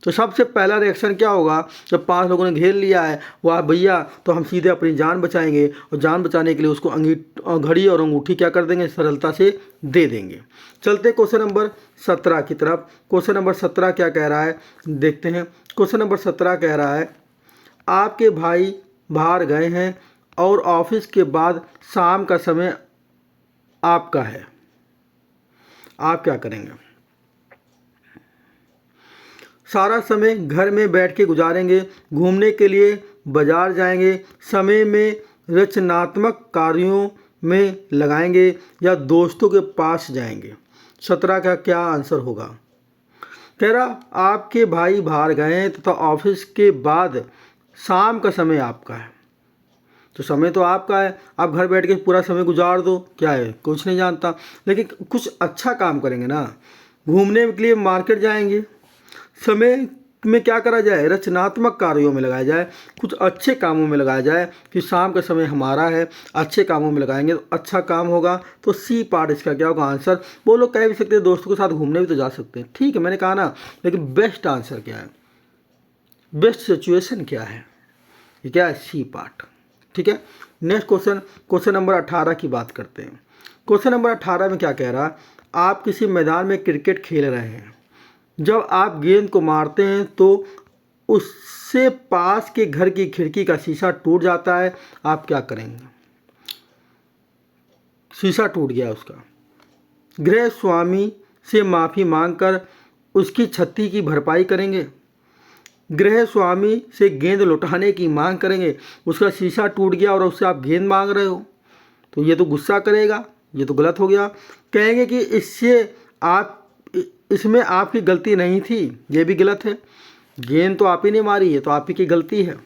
तो सबसे पहला रिएक्शन क्या होगा, जब 5 लोगों ने घेर लिया है, वाह भैया, तो हम सीधे अपनी जान बचाएंगे और जान बचाने के लिए उसको घड़ी और अंगूठी क्या कर देंगे, सरलता से दे देंगे। चलते क्वेश्चन नंबर 17 की तरफ। क्वेश्चन नंबर 17 क्या कह रहा है, देखते हैं। क्वेश्चन नंबर 17 कह रहा है, आपके भाई बाहर गए हैं और ऑफिस के बाद शाम का समय आपका है, आप क्या करेंगे? सारा समय घर में बैठ के गुजारेंगे, घूमने के लिए बाजार जाएंगे, समय में रचनात्मक कार्यों में लगाएंगे, या दोस्तों के पास जाएंगे? 17 का क्या आंसर होगा? कह रहा आपके भाई बाहर गए हैं तथा ऑफिस के बाद शाम का समय आपका है। तो समय तो आपका है, आप घर बैठ के पूरा समय गुजार दो, क्या है, कुछ नहीं जानता, लेकिन कुछ अच्छा काम करेंगे ना। घूमने के लिए मार्केट जाएंगे, समय में क्या करा जाए, रचनात्मक कार्यों में लगाया जाए, कुछ अच्छे कामों में लगाया जाए कि शाम का समय हमारा है, अच्छे कामों में लगाएंगे तो अच्छा काम होगा। तो सी पार्ट इसका क्या होगा आंसर? वो लोग कह भी सकते हैं दोस्तों के साथ घूमने भी तो जा सकते हैं, ठीक है, मैंने कहा ना, लेकिन बेस्ट आंसर क्या है, बेस्ट सिचुएशन क्या है, ये क्या है, सी पार्ट। ठीक है, नेक्स्ट क्वेश्चन, क्वेश्चन नंबर 18 की बात करते हैं। क्वेश्चन नंबर 18 में क्या कह रहा, आप किसी मैदान में क्रिकेट खेल रहे हैं, जब आप गेंद को मारते हैं तो उससे पास के घर की खिड़की का शीशा टूट जाता है, आप क्या करेंगे? शीशा टूट गया उसका, गृह स्वामी से माफ़ी मांगकर उसकी क्षति की भरपाई करेंगे, गृह स्वामी से गेंद लौटाने की मांग करेंगे, उसका शीशा टूट गया और उससे आप गेंद मांग रहे हो, तो ये तो गुस्सा करेगा, ये तो गलत हो गया। कहेंगे कि इसमें आपकी गलती नहीं थी, ये भी गलत है, गेंद तो आप ही ने मारी है तो आप ही की गलती है।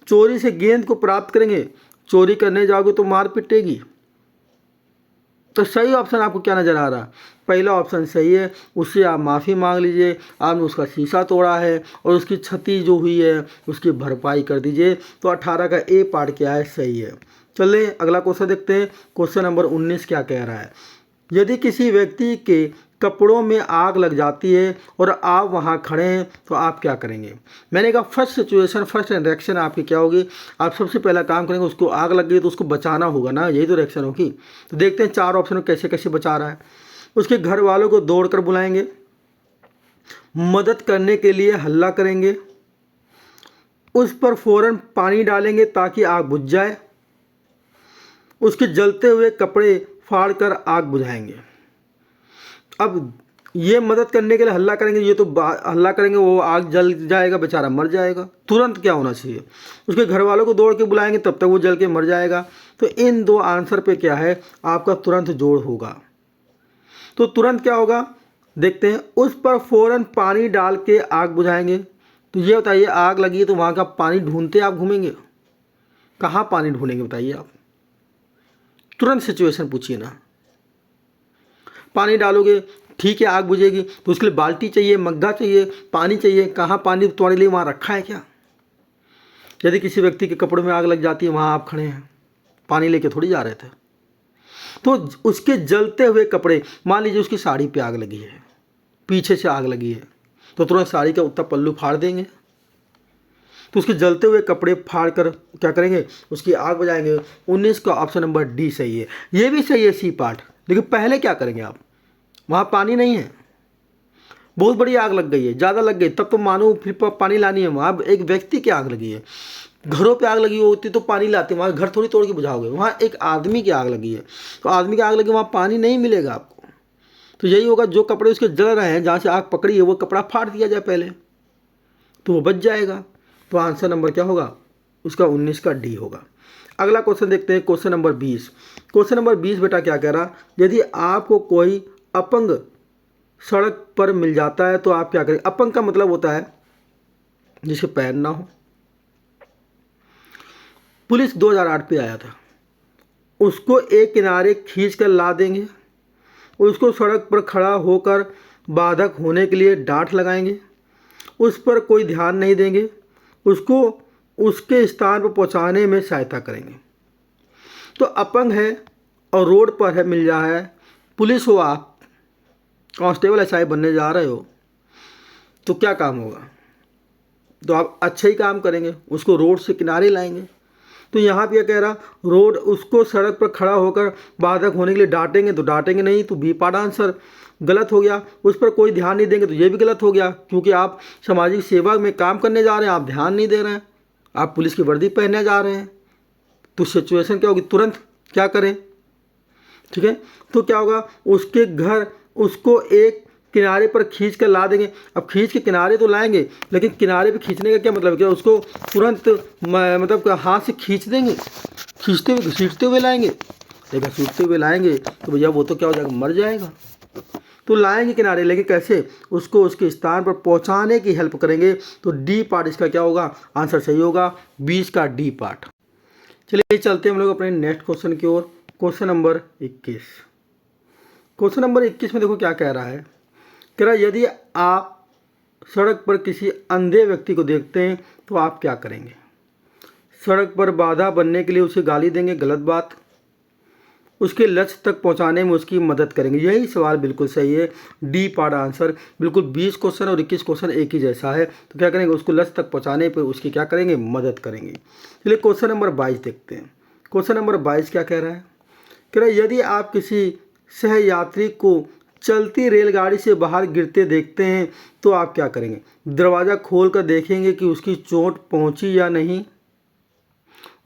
चोरी से गेंद को प्राप्त करेंगे, चोरी करने जाओगे तो मार पिटेगी। तो सही ऑप्शन आपको क्या नज़र आ रहा? पहला ऑप्शन सही है, उससे आप माफ़ी मांग लीजिए, आपने उसका शीशा तोड़ा है और उसकी क्षति जो हुई है उसकी भरपाई कर दीजिए। तो 18 का ए पार्ट क्या है, सही है। चलिए अगला क्वेश्चन देखते हैं। क्वेश्चन नंबर 19 क्या कह रहा है, यदि किसी व्यक्ति के कपड़ों में आग लग जाती है और आप वहाँ खड़े हैं तो आप क्या करेंगे? मैंने कहा फर्स्ट सिचुएशन, फर्स्ट रिएक्शन आपकी क्या होगी? आप सबसे पहला काम करेंगे, उसको आग लग गई तो उसको बचाना होगा ना, यही तो रिएक्शन होगी। तो देखते हैं 4 ऑप्शन में कैसे कैसे बचा रहा है। उसके घर वालों को दौड़ कर बुलाएंगे, मदद करने के लिए हल्ला करेंगे, उस पर फ़ौरन पानी डालेंगे ताकि आग बुझ जाए, उसके जलते हुए कपड़े फाड़ कर आग बुझाएंगे। अब ये मदद करने के लिए हल्ला करेंगे, ये तो हल्ला करेंगे वो आग जल जाएगा, बेचारा मर जाएगा। तुरंत क्या होना चाहिए, उसके घर वालों को दौड़ के बुलाएंगे, तब तक वो जल के मर जाएगा। तो इन 2 आंसर पे क्या है आपका, तुरंत जोड़ होगा। तो तुरंत क्या होगा देखते हैं, उस पर फ़ौरन पानी डाल के आग बुझाएंगे। तो ये बताइए, आग लगी है तो वहाँ का पानी ढूंढते आप घूमेंगे, कहाँ पानी ढूंढेंगे बताइए आप? तुरंत सिचुएशन पूछिए ना। पानी डालोगे, ठीक है, आग बुझेगी, तो उसके लिए बाल्टी चाहिए, मग्गा चाहिए, पानी चाहिए, कहाँ पानी तुम्हारे लिए वहाँ रखा है क्या? यदि किसी व्यक्ति के कपड़ों में आग लग जाती है, वहाँ आप खड़े हैं, पानी लेके थोड़ी जा रहे थे, तो उसके जलते हुए कपड़े, मान लीजिए उसकी साड़ी पे आग लगी है, पीछे से आग लगी है, तो तुरंत साड़ी का उत्ता पल्लू फाड़ देंगे। तो उसके जलते हुए कपड़े फाड़ कर क्या करेंगे, उसकी आग बुझाएंगे। 19 का ऑप्शन नंबर डी सही है, ये भी सही है सी पार्ट। लेकिन पहले क्या करेंगे आप, वहाँ पानी नहीं है, बहुत बड़ी आग लग गई है, ज़्यादा लग गई, तब तो मानो फिर पानी लानी है। वहाँ एक व्यक्ति की आग लगी है, घरों पे आग लगी होती तो पानी लाते, वहाँ घर थोड़ी तोड़ के बुझाओगे। वहाँ एक आदमी की आग लगी है, तो आदमी की आग लगी, वहाँ पानी नहीं मिलेगा आपको। तो यही होगा, जो कपड़े उसके जल रहे हैं, जहाँ से आग पकड़ी है, वो कपड़ा फाड़ दिया जाए पहले, तो वो बच जाएगा। तो आंसर नंबर क्या होगा उसका, 19 का डी होगा। अगला क्वेश्चन देखते हैं, क्वेश्चन नंबर 20। क्वेश्चन नंबर 20 बेटा क्या कह रहा, यदि आपको कोई अपंग सड़क पर मिल जाता है तो आप क्या करें? अपंग का मतलब होता है जिसके पैर ना हो। पुलिस 2008 पे आया था, उसको एक किनारे खींच कर ला देंगे, उसको सड़क पर खड़ा होकर बाधक होने के लिए डांट लगाएंगे, उस पर कोई ध्यान नहीं देंगे, उसको उसके स्थान पर पहुंचाने में सहायता करेंगे। तो अपंग है और रोड पर है, मिल रहा है, पुलिस हो आप, कांस्टेबल एसआई बनने जा रहे हो, तो क्या काम होगा? तो आप अच्छा ही काम करेंगे, उसको रोड से किनारे लाएंगे। तो यहाँ पे क्या कह रहा, रोड उसको सड़क पर खड़ा होकर बाधक होने के लिए डांटेंगे तो डांटेंगे नहीं, तो बी पार्ट आंसर गलत हो गया। उस पर कोई ध्यान नहीं देंगे तो ये भी गलत हो गया, क्योंकि आप सामाजिक सेवा में काम करने जा रहे हैं, आप ध्यान नहीं दे रहे हैं, आप पुलिस की वर्दी पहनने जा रहे हैं। तो सिचुएशन क्या होगी, तुरंत क्या करें, ठीक है। तो क्या होगा, उसके घर उसको एक किनारे पर खींच कर ला देंगे। अब खींच के किनारे तो लाएंगे, लेकिन किनारे पे खींचने का क्या मतलब, क्या उसको तुरंत मतलब हाथ से खींच देंगे, खींचते हुए लाएंगे। लेकिन खींचते हुए लाएंगे तो भैया वो तो क्या हो जाएगा, मर जाएगा। तो लाएंगे किनारे, लेकिन कैसे, उसको उसके स्थान पर पहुंचाने की हेल्प करेंगे। तो डी पार्ट इसका क्या होगा, आंसर सही होगा 20 का डी पार्ट। चलिए चलते हैं हम लोग अपने नेक्स्ट क्वेश्चन की ओर। Question number 21। क्वेश्चन नंबर 21 में देखो क्या कह रहा है, कह रहा यदि आप सड़क पर किसी अंधे व्यक्ति को देखते हैं तो आप क्या करेंगे। सड़क पर बाधा बनने के लिए उसे गाली देंगे, गलत बात। उसके लक्ष्य तक पहुंचाने में उसकी मदद करेंगे, यही सवाल बिल्कुल सही है, डी पार्ट आंसर। बिल्कुल 20 क्वेश्चन और 21 क्वेश्चन एक ही जैसा है। तो क्या करेंगे, उसको लक्ष्य तक पहुंचाने पर उसकी क्या करेंगे, मदद करेंगे। चलिए क्वेश्चन नंबर 22 देखते हैं। क्वेश्चन नंबर 22 क्या कह रहा है, कह रहा है यदि आप किसी सहयात्री को चलती रेलगाड़ी से बाहर गिरते देखते हैं तो आप क्या करेंगे। दरवाज़ा खोल कर देखेंगे कि उसकी चोट पहुंची या नहीं,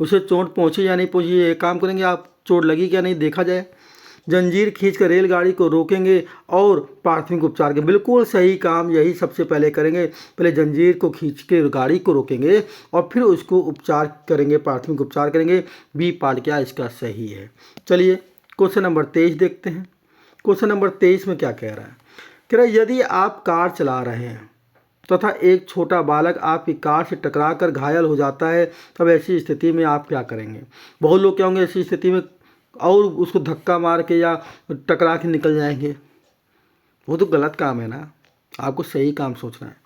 उसे चोट पहुंची या नहीं पहुंची, ये काम करेंगे आप, चोट लगी क्या नहीं देखा जाए। जंजीर खींचकर रेलगाड़ी को रोकेंगे और प्राथमिक उपचार के, बिल्कुल सही काम, यही सबसे पहले करेंगे। पहले जंजीर को खींच के गाड़ी को रोकेंगे और फिर उसको उपचार करेंगे, प्राथमिक उपचार करेंगे। बी पार्ट क्या इसका सही है। चलिए क्वेश्चन नंबर 23 देखते हैं। क्वेश्चन नंबर 23 में क्या कह रहा है, कह रहा है यदि आप कार चला रहे हैं तथा एक छोटा बालक आपकी कार से टकराकर घायल हो जाता है, तब ऐसी स्थिति में आप क्या करेंगे। बहुत लोग क्या होंगे ऐसी स्थिति में, और उसको धक्का मार के या टकरा के निकल जाएंगे, वो तो गलत काम है ना, आपको सही काम सोचना है।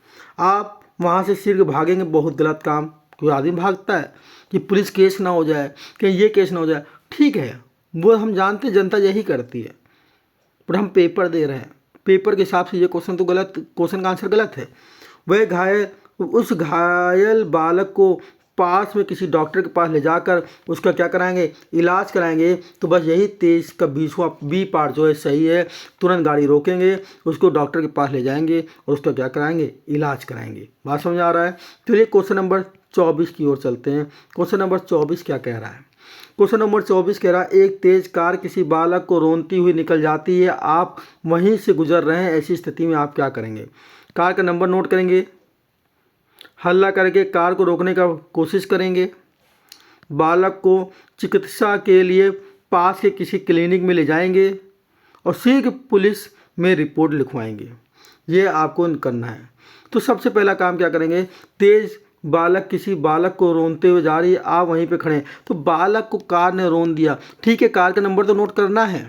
आप वहाँ से सिर भागेंगे, बहुत गलत काम। कोई आदमी भागता है कि पुलिस केस ना हो जाए, कि ये केस ना हो जाए, ठीक है वो हम जानते हैं, जनता यही करती है, पर हम पेपर दे रहे हैं, पेपर के हिसाब से ये क्वेश्चन तो गलत, क्वेश्चन का आंसर गलत है। वह उस घायल बालक को पास में किसी डॉक्टर के पास ले जाकर उसका क्या कराएंगे, इलाज कराएंगे। तो बस यही 23 का 20वां बी पार्ट जो है सही है। तुरंत गाड़ी रोकेंगे, उसको डॉक्टर के पास ले जाएंगे और उसका क्या कराएंगे, इलाज कराएंगे। बात समझ आ रहा है। चलिए क्वेश्चन नंबर 24 की ओर चलते हैं। क्वेश्चन नंबर 24 क्या कह रहा है, क्वेश्चन नंबर 24 कह रहा है एक तेज कार किसी बालक को रोनती हुई निकल जाती है, आप वहीं से गुजर रहे हैं, ऐसी स्थिति में आप क्या करेंगे। कार का नंबर नोट करेंगे, हल्ला करके कार को रोकने का कोशिश करेंगे, बालक को चिकित्सा के लिए पास के किसी क्लिनिक में ले जाएंगे और शीघ्र पुलिस में रिपोर्ट लिखवाएंगे। ये आपको करना है। तो सबसे पहला काम क्या करेंगे, तेज बालक किसी बालक को रोनते हुए जा रही है, आप वहीं पे खड़े हैं, तो बालक को कार ने रोन दिया, ठीक है, कार का नंबर तो नोट करना है,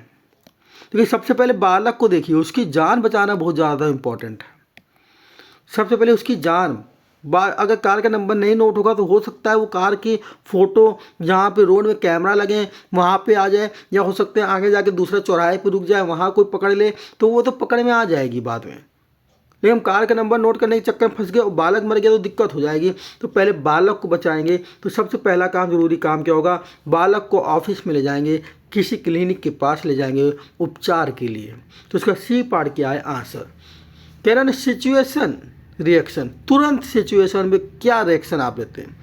लेकिन सबसे पहले बालक को देखिए, उसकी जान बचाना बहुत ज़्यादा इम्पोर्टेंट है। सबसे पहले उसकी जान, अगर कार का नंबर नहीं नोट होगा तो हो सकता है वो कार की फ़ोटो जहाँ पे रोड में कैमरा लगे हैं वहाँ पे आ जाए, या हो सकते हैं आगे जाके दूसरा चौराहे पे रुक जाए, वहाँ कोई पकड़ ले, तो वो तो पकड़ में आ जाएगी बाद में। लेकिन हम कार का नंबर नोट करने के चक्कर में फंस गए और बालक मर गया तो दिक्कत हो जाएगी। तो पहले बालक को बचाएंगे। तो सबसे पहला काम, जरूरी काम क्या होगा, बालक को ऑफिस में ले जाएंगे, किसी क्लिनिक के पास ले जाएंगे उपचार के लिए। तो इसका सी पार्ट क्या है, आंसर। कह रहा ना सिचुएशन रिएक्शन, तुरंत सिचुएशन में क्या रिएक्शन आप लेते हैं,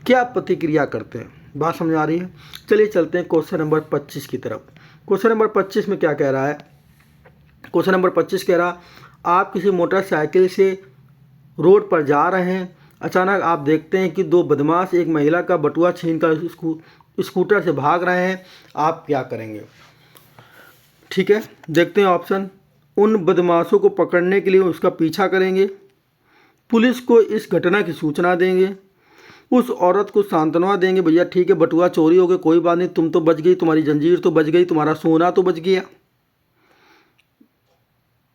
क्या प्रतिक्रिया करते हैं। बात समझ आ रही है। चलिए चलते हैं क्वेश्चन नंबर 25 की तरफ। क्वेश्चन नंबर 25 में क्या कह रहा है, क्वेश्चन नंबर 25 कह रहा, आप किसी मोटरसाइकिल से रोड पर जा रहे हैं, अचानक आप देखते हैं कि दो बदमाश एक महिला का बटुआ छीनकर स्कूटर से भाग रहे हैं, आप क्या करेंगे। ठीक है, देखते हैं ऑप्शन। उन बदमाशों को पकड़ने के लिए उसका पीछा करेंगे, पुलिस को इस घटना की सूचना देंगे, उस औरत को सांत्वना देंगे, भैया ठीक है बटुआ चोरी हो गया, कोई बात नहीं, तुम तो बच गई, तुम्हारी जंजीर तो बच गई, तुम्हारा सोना तो बच गया।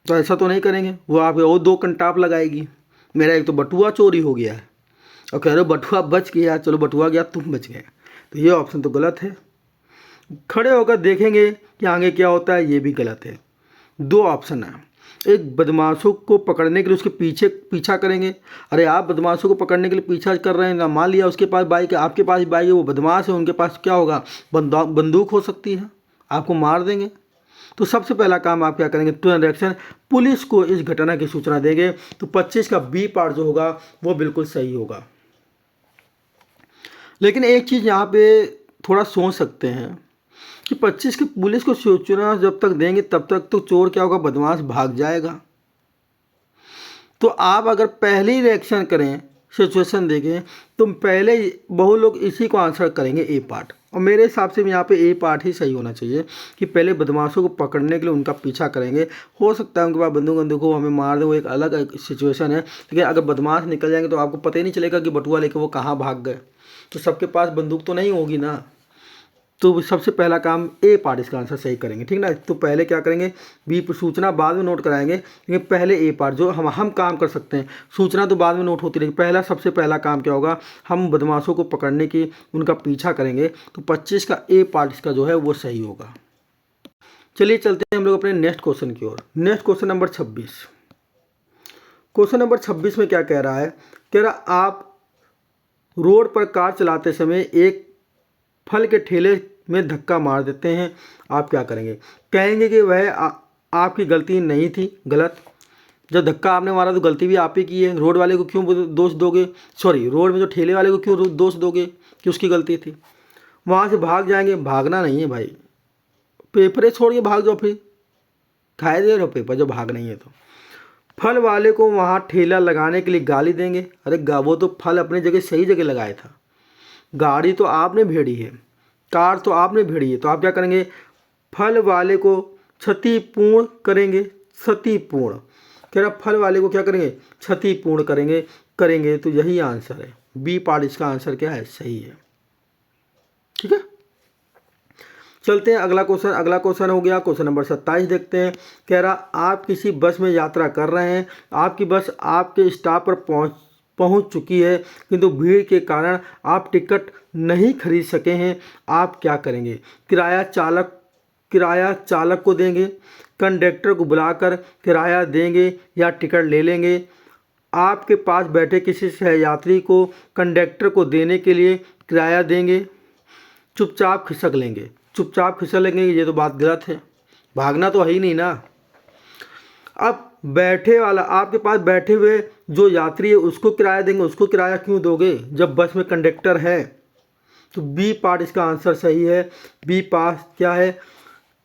तो ऐसा तो नहीं करेंगे, वो आप और दो कंटाप लगाएगी, मेरा एक तो बटुआ चोरी हो गया है और कह रहे हो बटुआ बच गया, चलो बटुआ गया तुम बच गए, तो ये ऑप्शन तो गलत है। खड़े होकर देखेंगे कि आगे क्या होता है, ये भी गलत है। दो ऑप्शन है, एक बदमाशों को पकड़ने के लिए उसके पीछे पीछा करेंगे। अरे आप बदमाशों को पकड़ने के लिए पीछा कर रहे हैं ना, मान लिया उसके पास बाइक है, आपके पास बाइक है, वो बदमाश है, उनके पास क्या होगा, बंदूक हो सकती है, आपको मार देंगे। तो सबसे पहला काम आप क्या करेंगे, तुरंत एक्शन, पुलिस को इस घटना की सूचना देंगे। तो 25 का बी पार्ट जो होगा वो बिल्कुल सही होगा। लेकिन एक चीज़ यहाँ पे थोड़ा सोच सकते हैं कि 25 की पुलिस को सूचना जब तक देंगे तब तक तो चोर क्या होगा, बदमाश भाग जाएगा। तो आप अगर पहले ही रिएक्शन करें, सिचुएशन देखें, तो पहले बहुत लोग इसी को आंसर करेंगे ए पार्ट, और मेरे हिसाब से यहाँ पे ए पार्ट ही सही होना चाहिए कि पहले बदमाशों को पकड़ने के लिए उनका पीछा करेंगे। हो सकता है उनके पास बंदूक हो, हमें मार दे, वो एक अलग सिचुएशन है, लेकिन अगर बदमाश निकल जाएंगे तो आपको पता ही नहीं चलेगा कि बटुआ लेके वो कहाँ भाग गए। तो सबके पास बंदूक तो नहीं होगी ना। तो सबसे पहला काम ए पार्ट इसका आंसर सही करेंगे, ठीक ना। तो पहले क्या करेंगे, बी सूचना बाद में नोट कराएंगे, लेकिन पहले ए पार्ट जो हम काम कर सकते हैं, सूचना तो बाद में नोट होती रहेगी। सबसे पहला काम क्या होगा, हम बदमाशों को पकड़ने की उनका पीछा करेंगे। तो 25 का ए पार्ट इसका जो है वो सही होगा। चलिए चलते हैं हम लोग अपने नेक्स्ट क्वेश्चन की ओर। Next question number 26। Question number 26 में क्या कह रहा है, कह रहा आप रोड पर कार चलाते समय एक फल के ठेले में धक्का मार देते हैं, आप क्या करेंगे। कहेंगे कि वह आपकी गलती नहीं थी, गलत, जब धक्का आपने मारा तो गलती भी आप ही की है, रोड वाले को क्यों दोष दोगे, सॉरी रोड में जो ठेले वाले को क्यों दोष दोगे कि उसकी गलती थी। वहाँ से भाग जाएंगे, भागना नहीं है भाई, पेपरे छोड़ के भाग जाओ, फिर खाए दे रहे हो पेपर जब भाग नहीं है तो। फल वाले को वहाँ ठेला लगाने के लिए गाली देंगे, अरे वो तो फल अपने जगह सही जगह लगाया था, गाड़ी तो आपने भेड़ी है, कार तो आपने भेड़ी है, तो आप क्या करेंगे, फल वाले को क्षतिपूर्ण करेंगे। क्षतिपूर्ण कह रहा, फल वाले को क्या करेंगे, क्षतिपूर्ण करेंगे। तो यही आंसर है, बी पार्ट इसका आंसर क्या है, सही है, ठीक है। चलते हैं अगला क्वेश्चन हो गया क्वेश्चन नंबर 27 देखते हैं। कह रहा आप किसी बस में यात्रा कर रहे हैं, आपकी बस आपके स्टॉप पर पहुंच चुकी है, किंतु भीड़ के कारण आप टिकट नहीं खरीद सके हैं, आप क्या करेंगे। किराया चालक को देंगे, कंडक्टर को बुलाकर किराया देंगे या टिकट ले लेंगे। आपके पास बैठे किसी सहयात्री को कंडक्टर को देने के लिए किराया देंगे, चुपचाप खिसक लेंगे। ये तो बात गलत है, भागना तो है ही नहीं ना। अब बैठे वाला, आपके पास बैठे हुए जो यात्री है उसको किराया देंगे, उसको किराया क्यों दोगे जब बस में कंडक्टर है। तो बी पार्ट इसका आंसर सही है। बी पार्ट क्या है,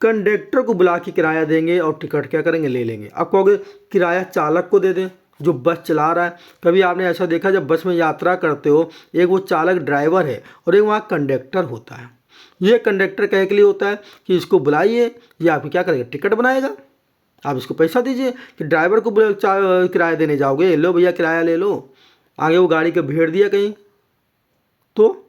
कंडक्टर को बुला के किराया देंगे और टिकट क्या करेंगे, ले लेंगे। अब कहोगे किराया चालक को दे दें जो बस चला रहा है। कभी आपने ऐसा देखा जब बस में यात्रा करते हो, एक वो चालक ड्राइवर है और एक वहाँ कंडक्टर होता है। ये कंडक्टर कहे के लिए होता है कि इसको बुलाइए, ये आपकी क्या करेगा, टिकट बनाएगा, आप इसको पैसा दीजिए। कि ड्राइवर को किराया देने जाओगे, लो भैया किराया ले लो, आगे वो गाड़ी को भेड़ दिया कहीं, तो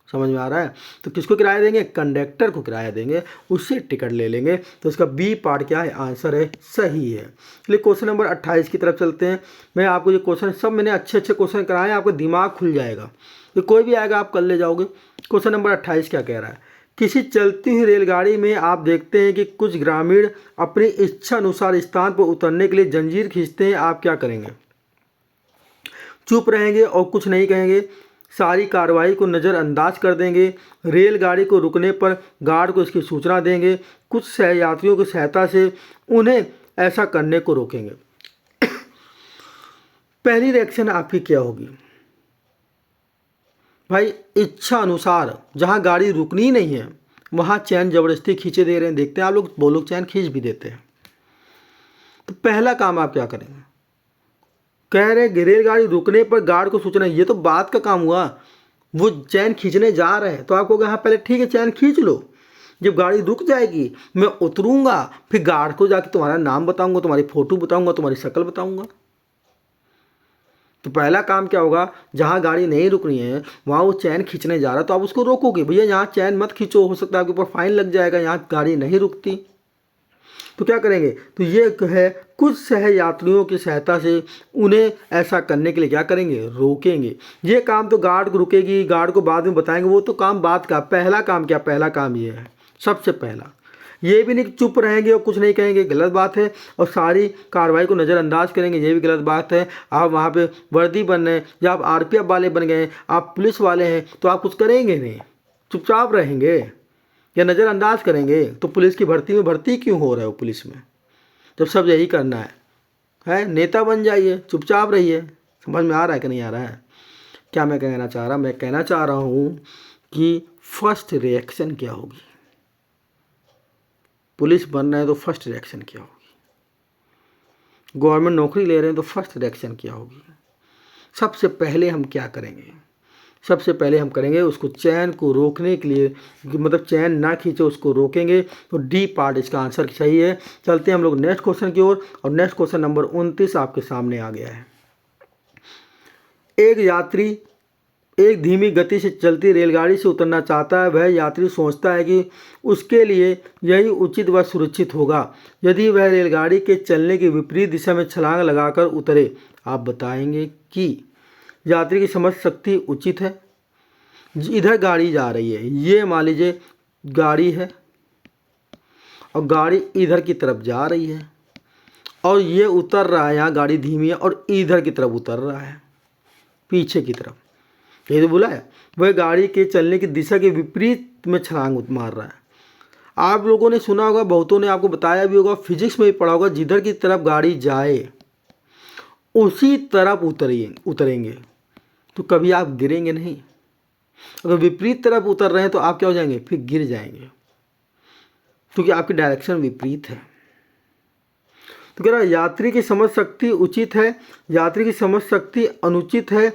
समझ में आ रहा है। तो किसको किराया देंगे, कंडक्टर को किराया देंगे, उससे टिकट ले लेंगे। तो इसका बी पार्ट क्या है, आंसर है, सही है। चलिए क्वेश्चन नंबर 28 की तरफ चलते हैं। मैं आपको ये क्वेश्चन सब मैंने अच्छे क्वेश्चन कराए हैं, आपका दिमाग खुल जाएगा, तो कोई भी आएगा आप कर ले जाओगे। क्वेश्चन नंबर 28 क्या कह रहा है, किसी चलती हुई रेलगाड़ी में आप देखते हैं कि कुछ ग्रामीण अपनी इच्छा अनुसार स्थान पर उतरने के लिए जंजीर खींचते हैं, आप क्या करेंगे। चुप रहेंगे और कुछ नहीं कहेंगे, सारी कार्रवाई को नज़रअंदाज कर देंगे, रेलगाड़ी को रुकने पर गार्ड को इसकी सूचना देंगे, कुछ सहयात्रियों की सहायता से उन्हें ऐसा करने को रोकेंगे। पहली रिएक्शन आपकी क्या होगी भाई, इच्छा अनुसार, जहाँ गाड़ी रुकनी ही नहीं है वहाँ चैन ज़बरदस्ती खींचे दे रहे हैं। देखते हैं आप लोग, वो लोग चैन खींच भी देते हैं। तो पहला काम आप क्या करेंगे, कह रहे हैं रेलगाड़ी रुकने पर गार्ड को सूचना, ये तो बात का काम हुआ, वो चैन खींचने जा रहे हैं तो आपको कहा पहले ठीक है चैन खींच लो, जब गाड़ी रुक जाएगी मैं उतरूँगा, फिर गार्ड को जाके तुम्हारा नाम बताऊँगा, तुम्हारी फ़ोटो बताऊँगा, तुम्हारी शक्ल बताऊँगा। तो पहला काम क्या होगा, जहाँ गाड़ी नहीं रुकनी है वहाँ वो चैन खींचने जा रहा है तो आप उसको रोकोगे, भैया यहाँ चैन मत खींचो, हो सकता है आपके ऊपर फाइन लग जाएगा, यहाँ गाड़ी नहीं रुकती। तो क्या करेंगे, तो ये है कुछ सहयात्रियों की सहायता से उन्हें ऐसा करने के लिए क्या करेंगे, रोकेंगे। ये काम तो गार्ड को रुकेगी, गार्ड को बाद में बताएंगे, वो तो काम बात का। पहला काम क्या, पहला काम ये है सबसे पहला, ये भी नहीं कि चुप रहेंगे और कुछ नहीं कहेंगे, गलत बात है। और सारी कार्रवाई को नज़रअंदाज करेंगे, ये भी गलत बात है। आप वहाँ पे वर्दी बन रहे हैं या आप आरपीएफ वाले बन गए, आप पुलिस वाले हैं, तो आप कुछ करेंगे नहीं, चुपचाप रहेंगे या नज़रअंदाज करेंगे। तो पुलिस की भर्ती में भर्ती क्यों हो रहे हो पुलिस में, जब सब यही करना है? नेता बन जाइए, चुपचाप रहिए। समझ में आ रहा है कि नहीं आ रहा है? क्या मैं कहना चाह रहा? मैं कहना चाह रहा हूँ कि फर्स्ट रिएक्शन क्या होगी, पुलिस बन रहे हैं तो फर्स्ट रिएक्शन क्या होगी, गवर्नमेंट नौकरी ले रहे हैं तो फर्स्ट रिएक्शन क्या होगी। सबसे पहले हम क्या करेंगे? सबसे पहले हम करेंगे उसको चैन को रोकने के लिए, मतलब चैन ना खींचे उसको रोकेंगे। तो डी पार्ट इसका आंसर सही है। चलते हैं हम लोग नेक्स्ट क्वेश्चन की ओर, और नेक्स्ट क्वेश्चन नंबर 29 आपके सामने आ गया है। एक यात्री एक धीमी गति से चलती रेलगाड़ी से उतरना चाहता है। वह यात्री सोचता है कि उसके लिए यही उचित व सुरक्षित होगा यदि वह रेलगाड़ी के चलने की विपरीत दिशा में छलांग लगाकर उतरे। आप बताएंगे कि यात्री की समझ शक्ति उचित है। इधर गाड़ी जा रही है, ये मान लीजिए गाड़ी है और गाड़ी इधर की तरफ जा रही है और ये उतर रहा है, यहाँ गाड़ी धीमी है और इधर की तरफ उतर रहा है, पीछे की तरफ। यही तो बोला है, वह गाड़ी के चलने की दिशा के विपरीत में छलांग मार रहा है। आप लोगों ने सुना होगा, बहुतों ने आपको बताया भी होगा, फिजिक्स में भी पढ़ा होगा, जिधर की तरफ गाड़ी जाए उसी तरफ उतरेंगे तो कभी आप गिरेंगे नहीं। अगर विपरीत तरफ उतर रहे हैं तो आप क्या हो जाएंगे, फिर गिर जाएंगे, क्योंकि आपकी डायरेक्शन विपरीत है। तो कह रहा है यात्री की समझ शक्ति उचित है, यात्री की समझ शक्ति अनुचित है।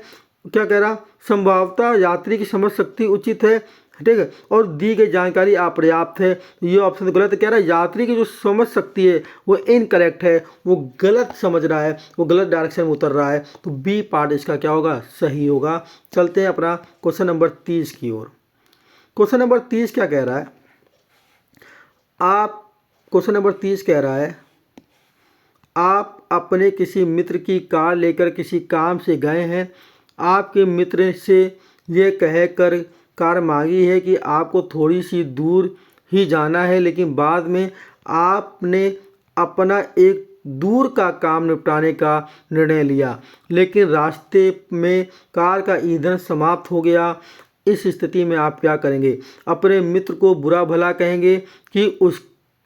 क्या कह रहा, संभवतः यात्री की समझ शक्ति उचित है, ठीक है, और दी गई जानकारी अपर्याप्त है। ये ऑप्शन गलत है। कह रहा है यात्री की जो समझ शक्ति है वो इनकरेक्ट है, वो गलत समझ रहा है, वो गलत डायरेक्शन में उतर रहा है। तो बी पार्ट इसका क्या होगा, सही होगा। चलते हैं अपना क्वेश्चन नंबर 30 की ओर। क्वेश्चन नंबर 30 क्या कह रहा है, क्वेश्चन नंबर 30 कह रहा है आप अपने किसी मित्र की कार लेकर किसी काम से गए हैं। आपके मित्र से ये कहकर कार मांगी है कि आपको थोड़ी सी दूर ही जाना है, लेकिन बाद में आपने अपना एक दूर का काम निपटाने का निर्णय लिया, लेकिन रास्ते में कार का ईंधन समाप्त हो गया। इस स्थिति में आप क्या करेंगे? अपने मित्र को बुरा भला कहेंगे कि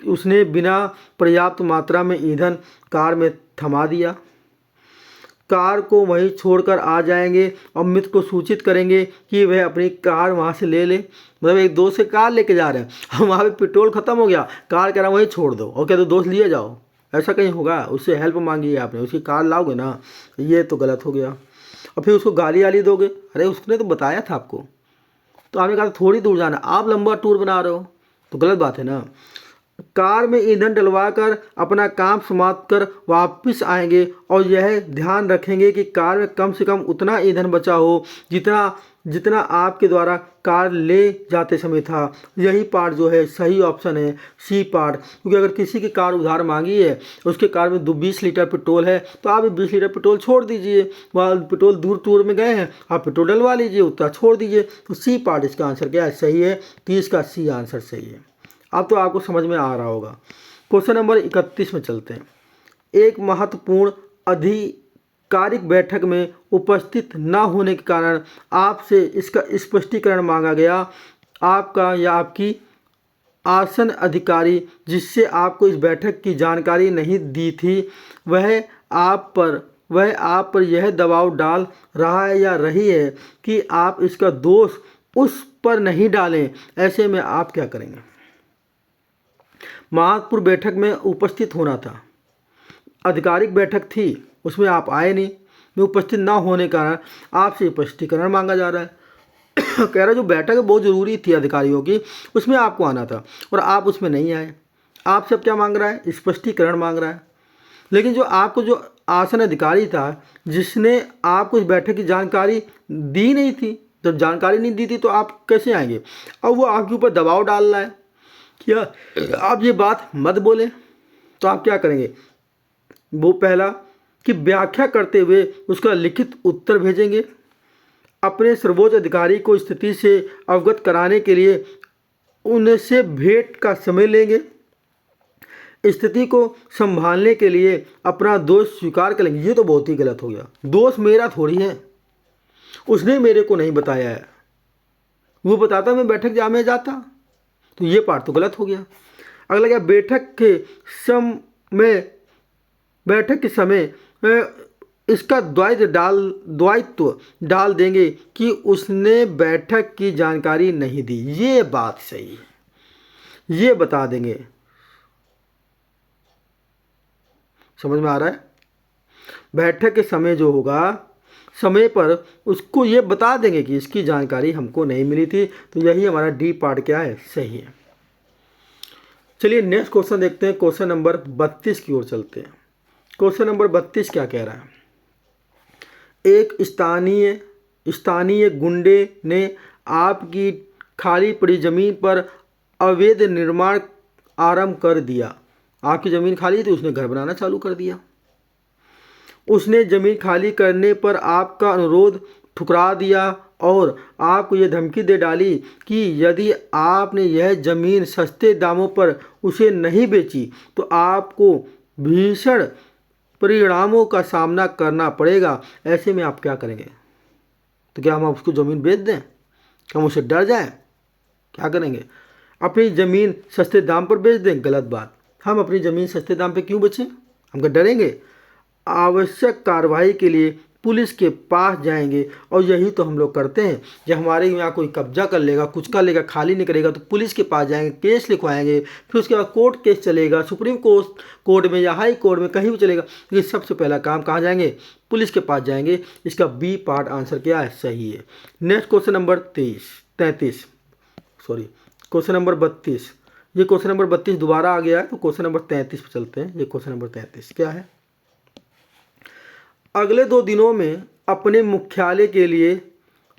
उसने बिना पर्याप्त मात्रा में ईंधन कार में थमा दिया, कार को वहीं छोड़कर आ जाएंगे और मित्र को सूचित करेंगे कि वह अपनी कार वहाँ से ले ले। मतलब एक दोस्त से कार लेके जा रहे हैं और वहाँ पे पेट्रोल ख़त्म हो गया, कार कह रहा वहीं छोड़ दो और कह दो दोस्त लिए जाओ। ऐसा कहीं होगा? उससे हेल्प मांगी है आपने, उसकी कार लाओगे ना, ये तो गलत हो गया। और फिर उसको गाली वाली दोगे, अरे उसने तो बताया था आपको, तो आपने कहा थोड़ी दूर जाना, आप लंबा टूर बना रहे हो, तो गलत बात है ना। कार में ईंधन डलवा कर अपना काम समाप्त कर वापस आएंगे और यह ध्यान रखेंगे कि कार में कम से कम उतना ईंधन बचा हो जितना आपके द्वारा कार ले जाते समय था। यही पार्ट जो है सही ऑप्शन है, सी पार्ट। क्योंकि अगर किसी की कार उधार मांगी है, उसके कार में 20 लीटर पेट्रोल है, तो आप 20 लीटर पेट्रोल छोड़ दीजिए। वहाँ पेट्रोल दूर टूर में गए हैं, आप पेट्रोल डलवा लीजिए, उतना छोड़ दीजिए। तो सी पार्ट इसका आंसर क्या है, सही है। 30 का सी आंसर सही है। अब तो आपको समझ में आ रहा होगा। क्वेश्चन नंबर 31 में चलते हैं। एक महत्वपूर्ण आधिकारिक बैठक में उपस्थित न होने के कारण आपसे इसका स्पष्टीकरण मांगा गया। आपका या आपकी आसन अधिकारी जिससे आपको इस बैठक की जानकारी नहीं दी थी, वह आप पर यह दबाव डाल रहा है या रही है कि आप इसका दोष उस पर नहीं डालें। ऐसे में आप क्या करेंगे? महत्वपूर्ण बैठक में उपस्थित होना था, आधिकारिक बैठक थी, उसमें आप आए नहीं, में उपस्थित ना होने के कारण आपसे स्पष्टीकरण मांगा जा रहा है। कह रहा जो बैठक बहुत ज़रूरी थी अधिकारियों की, उसमें आपको आना था और आप उसमें नहीं आए। आप सब क्या मांग रहा है? स्पष्टीकरण मांग रहा है। लेकिन जो आपको जो आसन अधिकारी था जिसने आपको इस बैठक की जानकारी दी नहीं थी, जब जानकारी नहीं दी थी तो आप कैसे आएंगे? अब वो आपके ऊपर दबाव डाल रहा है क्या आप ये बात मत बोलें, तो आप क्या करेंगे? वो पहला कि व्याख्या करते हुए उसका लिखित उत्तर भेजेंगे, अपने सर्वोच्च अधिकारी को स्थिति से अवगत कराने के लिए उनसे भेंट का समय लेंगे, स्थिति को संभालने के लिए अपना दोष स्वीकार कर लेंगे। ये तो बहुत ही गलत हो गया। दोष मेरा थोड़ी है, उसने मेरे को नहीं बताया है। वो बताता मैं बैठक में जाता, तो ये पार्ट तो गलत हो गया। अगला क्या, बैठक के समय इसका द्वायित्व डाल देंगे कि उसने बैठक की जानकारी नहीं दी। ये बात सही है, ये बता देंगे। समझ में आ रहा है? बैठक के समय जो होगा, समय पर उसको ये बता देंगे कि इसकी जानकारी हमको नहीं मिली थी। तो यही हमारा डी पार्ट क्या है, सही है। चलिए नेक्स्ट क्वेश्चन देखते हैं। क्वेश्चन नंबर 32 की ओर चलते हैं। क्वेश्चन नंबर 32 क्या कह रहा है? एक स्थानीय गुंडे ने आपकी खाली पड़ी जमीन पर अवैध निर्माण आरंभ कर दिया। आपकी ज़मीन खाली थी, उसने घर बनाना चालू कर दिया। उसने ज़मीन खाली करने पर आपका अनुरोध ठुकरा दिया और आपको यह धमकी दे डाली कि यदि आपने यह ज़मीन सस्ते दामों पर उसे नहीं बेची तो आपको भीषण परिणामों का सामना करना पड़ेगा। ऐसे में आप क्या करेंगे? तो क्या हम उसको ज़मीन बेच दें? क्या हम उससे डर जाएं? क्या करेंगे? अपनी ज़मीन सस्ते दाम पर बेच दें? गलत बात। हम अपनी ज़मीन सस्ते दाम पे क्यों बेचें? हम क्या डरेंगे? आवश्यक कार्रवाई के लिए पुलिस के पास जाएंगे, और यही तो हम लोग करते हैं। जब हमारे यहाँ कोई कब्जा कर लेगा, कुछ कर लेगा, खाली नहीं करेगा, तो पुलिस के पास जाएंगे, केस लिखवाएंगे, फिर उसके बाद कोर्ट केस चलेगा, सुप्रीम कोर्ट में या हाई कोर्ट में, कहीं भी चलेगा। ये सबसे पहला काम कहाँ जाएंगे? पुलिस के पास जाएंगे। इसका बी पार्ट आंसर क्या है? सही है। Next question number 32। ये क्वेश्चन नंबर 32 दोबारा आ गया है, तो क्वेश्चन नंबर 33 पर चलते हैं। ये क्वेश्चन नंबर 33 क्या है? अगले 2 दिनों में अपने मुख्यालय के लिए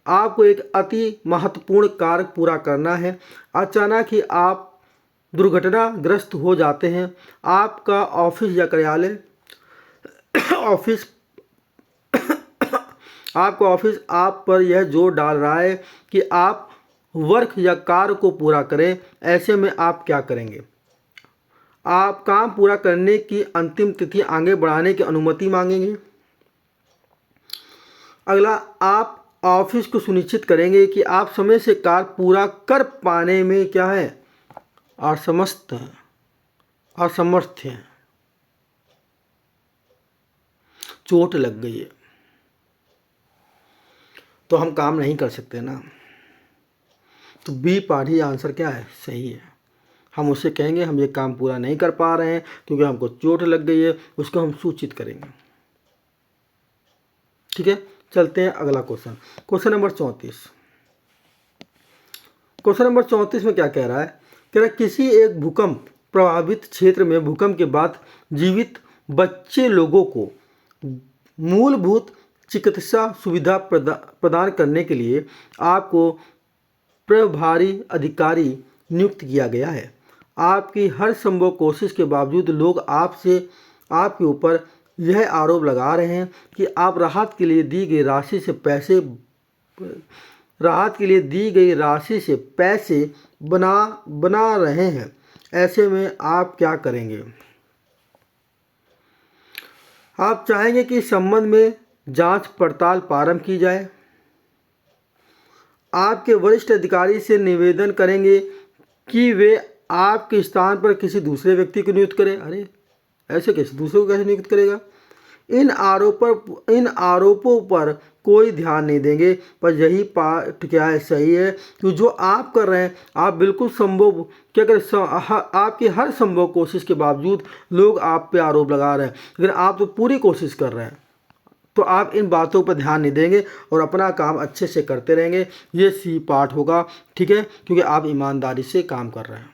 आपको एक अति महत्वपूर्ण कार्य पूरा करना है। अचानक ही आप दुर्घटनाग्रस्त हो जाते हैं। आपका ऑफिस या कार्यालय आपका ऑफिस आप पर यह जोर डाल रहा है कि आप वर्क या कार्य को पूरा करें। ऐसे में आप क्या करेंगे? आप काम पूरा करने की अंतिम तिथि आगे बढ़ाने की अनुमति मांगेंगे। अगला, आप ऑफिस को सुनिश्चित करेंगे कि आप समय से कार्य पूरा कर पाने में क्या है? असमर्थ हैं, चोट लग गई है तो हम काम नहीं कर सकते ना। तो बी पार्ट ही आंसर क्या है? सही है। हम उससे कहेंगे हम ये काम पूरा नहीं कर पा रहे हैं क्योंकि हमको चोट लग गई है, उसको हम सूचित करेंगे। ठीक है, चलते हैं अगला question. Question number 34। Question number 34 में क्या कह रहा है? कह रहा है किसी एक भूकंप प्रभावित क्षेत्र में भूकंप के बाद जीवित बच्चे लोगों को मूलभूत चिकित्सा सुविधा प्रदान करने के लिए आपको प्रभारी अधिकारी नियुक्त किया गया है। आपकी हर संभव कोशिश के बावजूद लोग आपके ऊपर यह आरोप लगा रहे हैं कि आप राहत के लिए दी गई राशि से पैसे बना रहे हैं। ऐसे में आप क्या करेंगे? आप चाहेंगे कि इस संबंध में जांच पड़ताल प्रारंभ की जाए। आपके वरिष्ठ अधिकारी से निवेदन करेंगे कि वे आपके स्थान पर किसी दूसरे व्यक्ति को नियुक्त करें। अरे ऐसे कैसे? दूसरे को कैसे नियुक्त करेगा? इन आरोपों पर कोई ध्यान नहीं देंगे। पर यही पार्ट क्या है? सही है कि जो आप कर रहे हैं, आप बिल्कुल आपकी हर संभव कोशिश के बावजूद लोग आप पे आरोप लगा रहे हैं, लेकिन आप तो पूरी कोशिश कर रहे हैं। तो आप इन बातों पर ध्यान नहीं देंगे और अपना काम अच्छे से करते रहेंगे। ये सी पार्ट होगा। ठीक है, क्योंकि आप ईमानदारी से काम कर रहे हैं।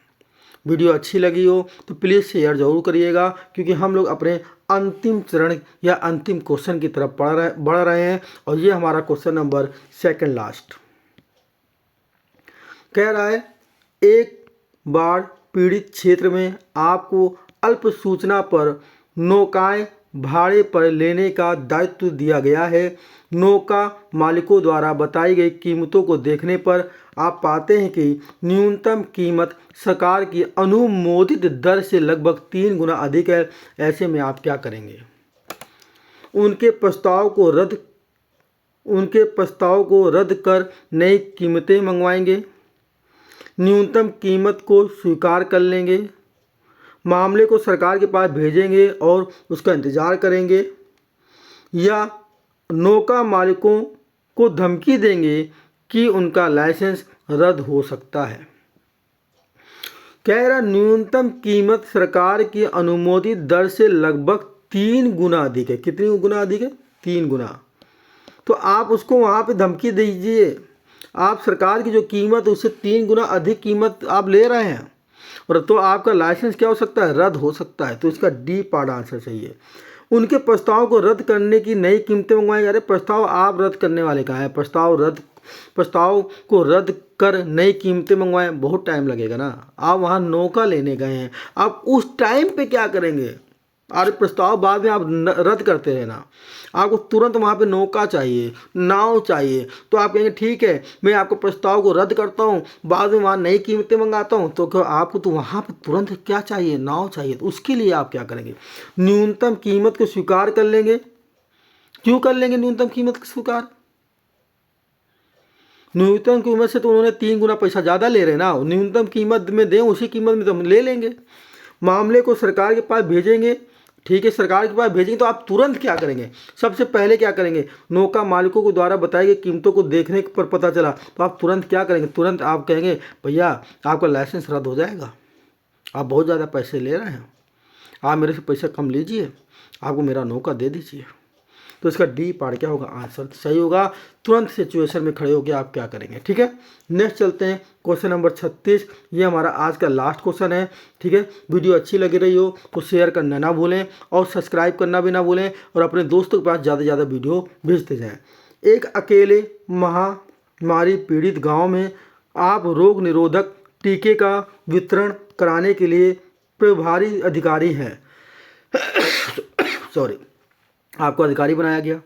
वीडियो अच्छी लगी हो तो प्लीज़ शेयर ज़रूर करिएगा, क्योंकि हम लोग अपने अंतिम चरण या अंतिम क्वेश्चन की तरफ बढ़ रहे हैं। और ये हमारा क्वेश्चन नंबर 2 लास्ट कह रहा है, एक बाढ़ पीड़ित क्षेत्र में आपको अल्प सूचना पर नौकाएं भाड़े पर लेने का दायित्व दिया गया है। नौका मालिकों द्वारा बताई गई कीमतों को देखने पर आप पाते हैं कि न्यूनतम कीमत सरकार की अनुमोदित दर से लगभग 3 गुना अधिक है। ऐसे में आप क्या करेंगे? उनके प्रस्ताव को रद्द कर नई कीमतें मंगवाएंगे, न्यूनतम कीमत को स्वीकार कर लेंगे, मामले को सरकार के पास भेजेंगे और उसका इंतज़ार करेंगे, या नौका मालिकों को धमकी देंगे कि उनका लाइसेंस रद्द हो सकता है। कह रहा न्यूनतम कीमत सरकार की अनुमोदित दर से लगभग 3 गुना अधिक है। कितनी गुना अधिक है? 3 गुना। तो आप उसको वहाँ पे धमकी दीजिए, आप सरकार की जो कीमत है उससे 3 गुना अधिक कीमत आप ले रहे हैं, और तो आपका लाइसेंस क्या हो सकता है? रद्द हो सकता है। तो इसका डी पार्ट आंसर चाहिए। उनके प्रस्ताव को रद्द करने की नई कीमतें मंगवाएंगे। अरे प्रस्ताव आप रद्द करने वाले कहाँ हैं? प्रस्ताव को रद्द कर नई कीमतें मंगवाएं, बहुत टाइम लगेगा ना। आप वहाँ नौका लेने गए हैं, आप उस टाइम पे क्या करेंगे? अरे प्रस्ताव बाद में आप रद्द करते रहना, आपको तुरंत वहाँ पे नौका चाहिए, नाव चाहिए। तो आप कहेंगे ठीक है मैं आपको प्रस्ताव को रद्द करता हूँ, बाद में वहाँ नई कीमतें मंगाता हूँ। तो क्या आपको तो वहाँ पे तुरंत क्या चाहिए? नाव चाहिए। तो उसके लिए आप क्या करेंगे? न्यूनतम कीमत को स्वीकार कर लेंगे। क्यों कर लेंगे न्यूनतम कीमत को स्वीकार? न्यूनतम कीमत से तो उन्होंने 3 गुना पैसा ज़्यादा ले रहे ना, न्यूनतम कीमत में दें, उसी कीमत में तो हम ले लेंगे। मामले को सरकार के पास भेजेंगे। ठीक है, सरकार के पास भेजेंगे तो आप तुरंत क्या करेंगे? सबसे पहले क्या करेंगे? नौका मालिकों को द्वारा बताई गई कीमतों को देखने पर पता चला तो आप तुरंत क्या करेंगे? तुरंत आप कहेंगे भैया आपका लाइसेंस रद्द हो जाएगा, आप बहुत ज़्यादा पैसे ले रहे हैं, आप मेरे से पैसा कम लीजिए, आपको मेरा नौका दे दीजिए। तो इसका डी पार्ट क्या होगा? आंसर सही होगा। तुरंत सिचुएशन में खड़े होकर आप क्या करेंगे? ठीक है, नेक्स्ट चलते हैं क्वेश्चन नंबर 36। ये हमारा आज का लास्ट क्वेश्चन है। ठीक है, वीडियो अच्छी लगी रही हो तो शेयर करना ना भूलें और सब्सक्राइब करना भी ना भूलें, और अपने दोस्तों के पास ज़्यादा से ज़्यादा वीडियो भेजते जाएँ। एक अकेले महामारी पीड़ित गाँव में आप रोग निरोधक टीके का वितरण कराने के लिए प्रभारी अधिकारी हैं। सॉरी, आपको अधिकारी बनाया गया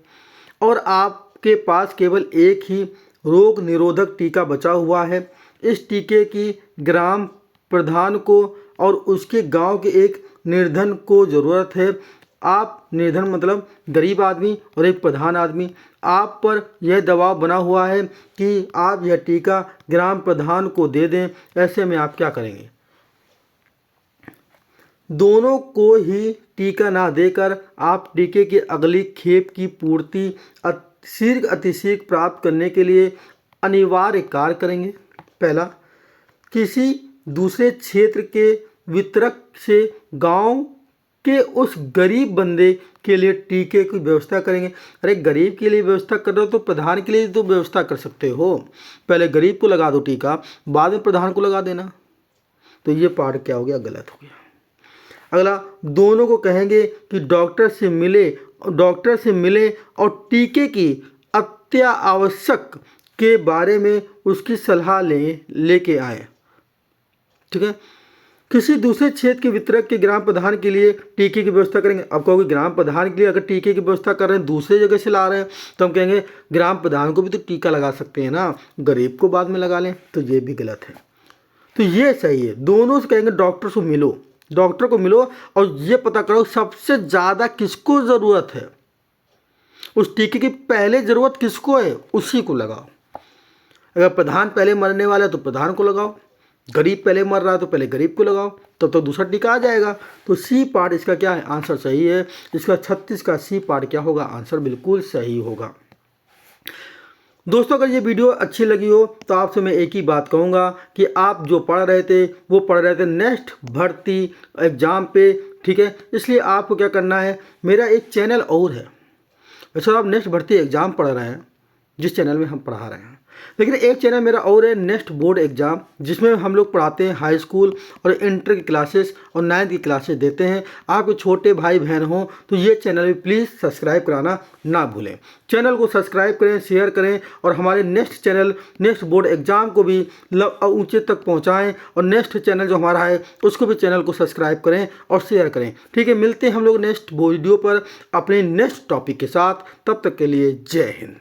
और आपके पास केवल एक ही रोग निरोधक टीका बचा हुआ है। इस टीके की ग्राम प्रधान को और उसके गांव के एक निर्धन को ज़रूरत है। आप निर्धन मतलब गरीब आदमी और एक प्रधान आदमी, आप पर यह दबाव बना हुआ है कि आप यह टीका ग्राम प्रधान को दे दें। ऐसे में आप क्या करेंगे? दोनों को ही टीका ना देकर आप टीके की अगली खेप की पूर्ति शीघ्र अतिशीघ्र प्राप्त करने के लिए अनिवार्य कार्य करेंगे। पहला, किसी दूसरे क्षेत्र के वितरक से गांव के उस गरीब बंदे के लिए टीके की व्यवस्था करेंगे। अरे गरीब के लिए व्यवस्था कर रहे हो तो प्रधान के लिए तो व्यवस्था कर सकते हो, पहले गरीब को लगा दो टीका, बाद में प्रधान को लगा देना। तो ये पार्ट क्या हो गया? गलत हो गया। अगला, दोनों को कहेंगे कि डॉक्टर से मिले और टीके की अत्यावश्यक के बारे में उसकी सलाह लेके आए। ठीक है, किसी दूसरे क्षेत्र के वितरक के ग्राम प्रधान के लिए टीके की व्यवस्था करेंगे। अब कहोगे ग्राम प्रधान के लिए अगर टीके की व्यवस्था कर रहे हैं, दूसरे जगह से ला रहे हैं, तो हम कहेंगे ग्राम प्रधान को भी तो टीका लगा सकते हैं ना, गरीब को बाद में लगा लें। तो ये भी गलत है। तो ये सही है। दोनों से कहेंगे डॉक्टर को मिलो और ये पता करो सबसे ज़्यादा किसको ज़रूरत है, उस टीके की पहले ज़रूरत किसको है, उसी को लगाओ। अगर प्रधान पहले मरने वाला है तो प्रधान को लगाओ, गरीब पहले मर रहा है तो पहले गरीब को लगाओ, तब तो दूसरा टीका आ जाएगा। तो सी पार्ट इसका क्या है? आंसर सही है। इसका 36 का सी पार्ट क्या होगा? आंसर बिल्कुल सही होगा। दोस्तों अगर ये वीडियो अच्छी लगी हो तो आपसे मैं एक ही बात कहूँगा कि आप जो पढ़ रहे थे वो पढ़ रहे थे नेक्स्ट भर्ती एग्ज़ाम पे। ठीक है, इसलिए आपको क्या करना है, मेरा एक चैनल और है, वैसे आप नेक्स्ट भर्ती एग्ज़ाम पढ़ रहे हैं जिस चैनल में हम पढ़ा रहे हैं, लेकिन एक चैनल मेरा और है, नेक्स्ट बोर्ड एग्जाम, जिसमें हम लोग पढ़ाते हैं हाई स्कूल और इंटर की क्लासेस और 9th की क्लासेस देते हैं। आपके छोटे भाई बहन हो तो ये चैनल भी प्लीज़ सब्सक्राइब कराना ना भूलें। चैनल को सब्सक्राइब करें, शेयर करें और हमारे next channel next board exam को भी ऊंचे तक पहुंचाएं। और नेक्स्ट चैनल जो हमारा है उसको भी चैनल को सब्सक्राइब करें और शेयर करें। ठीक है, मिलते हैं हम लोग नेक्स्ट वीडियो पर अपने नेक्स्ट टॉपिक के साथ। तब तक के लिए जय हिंद।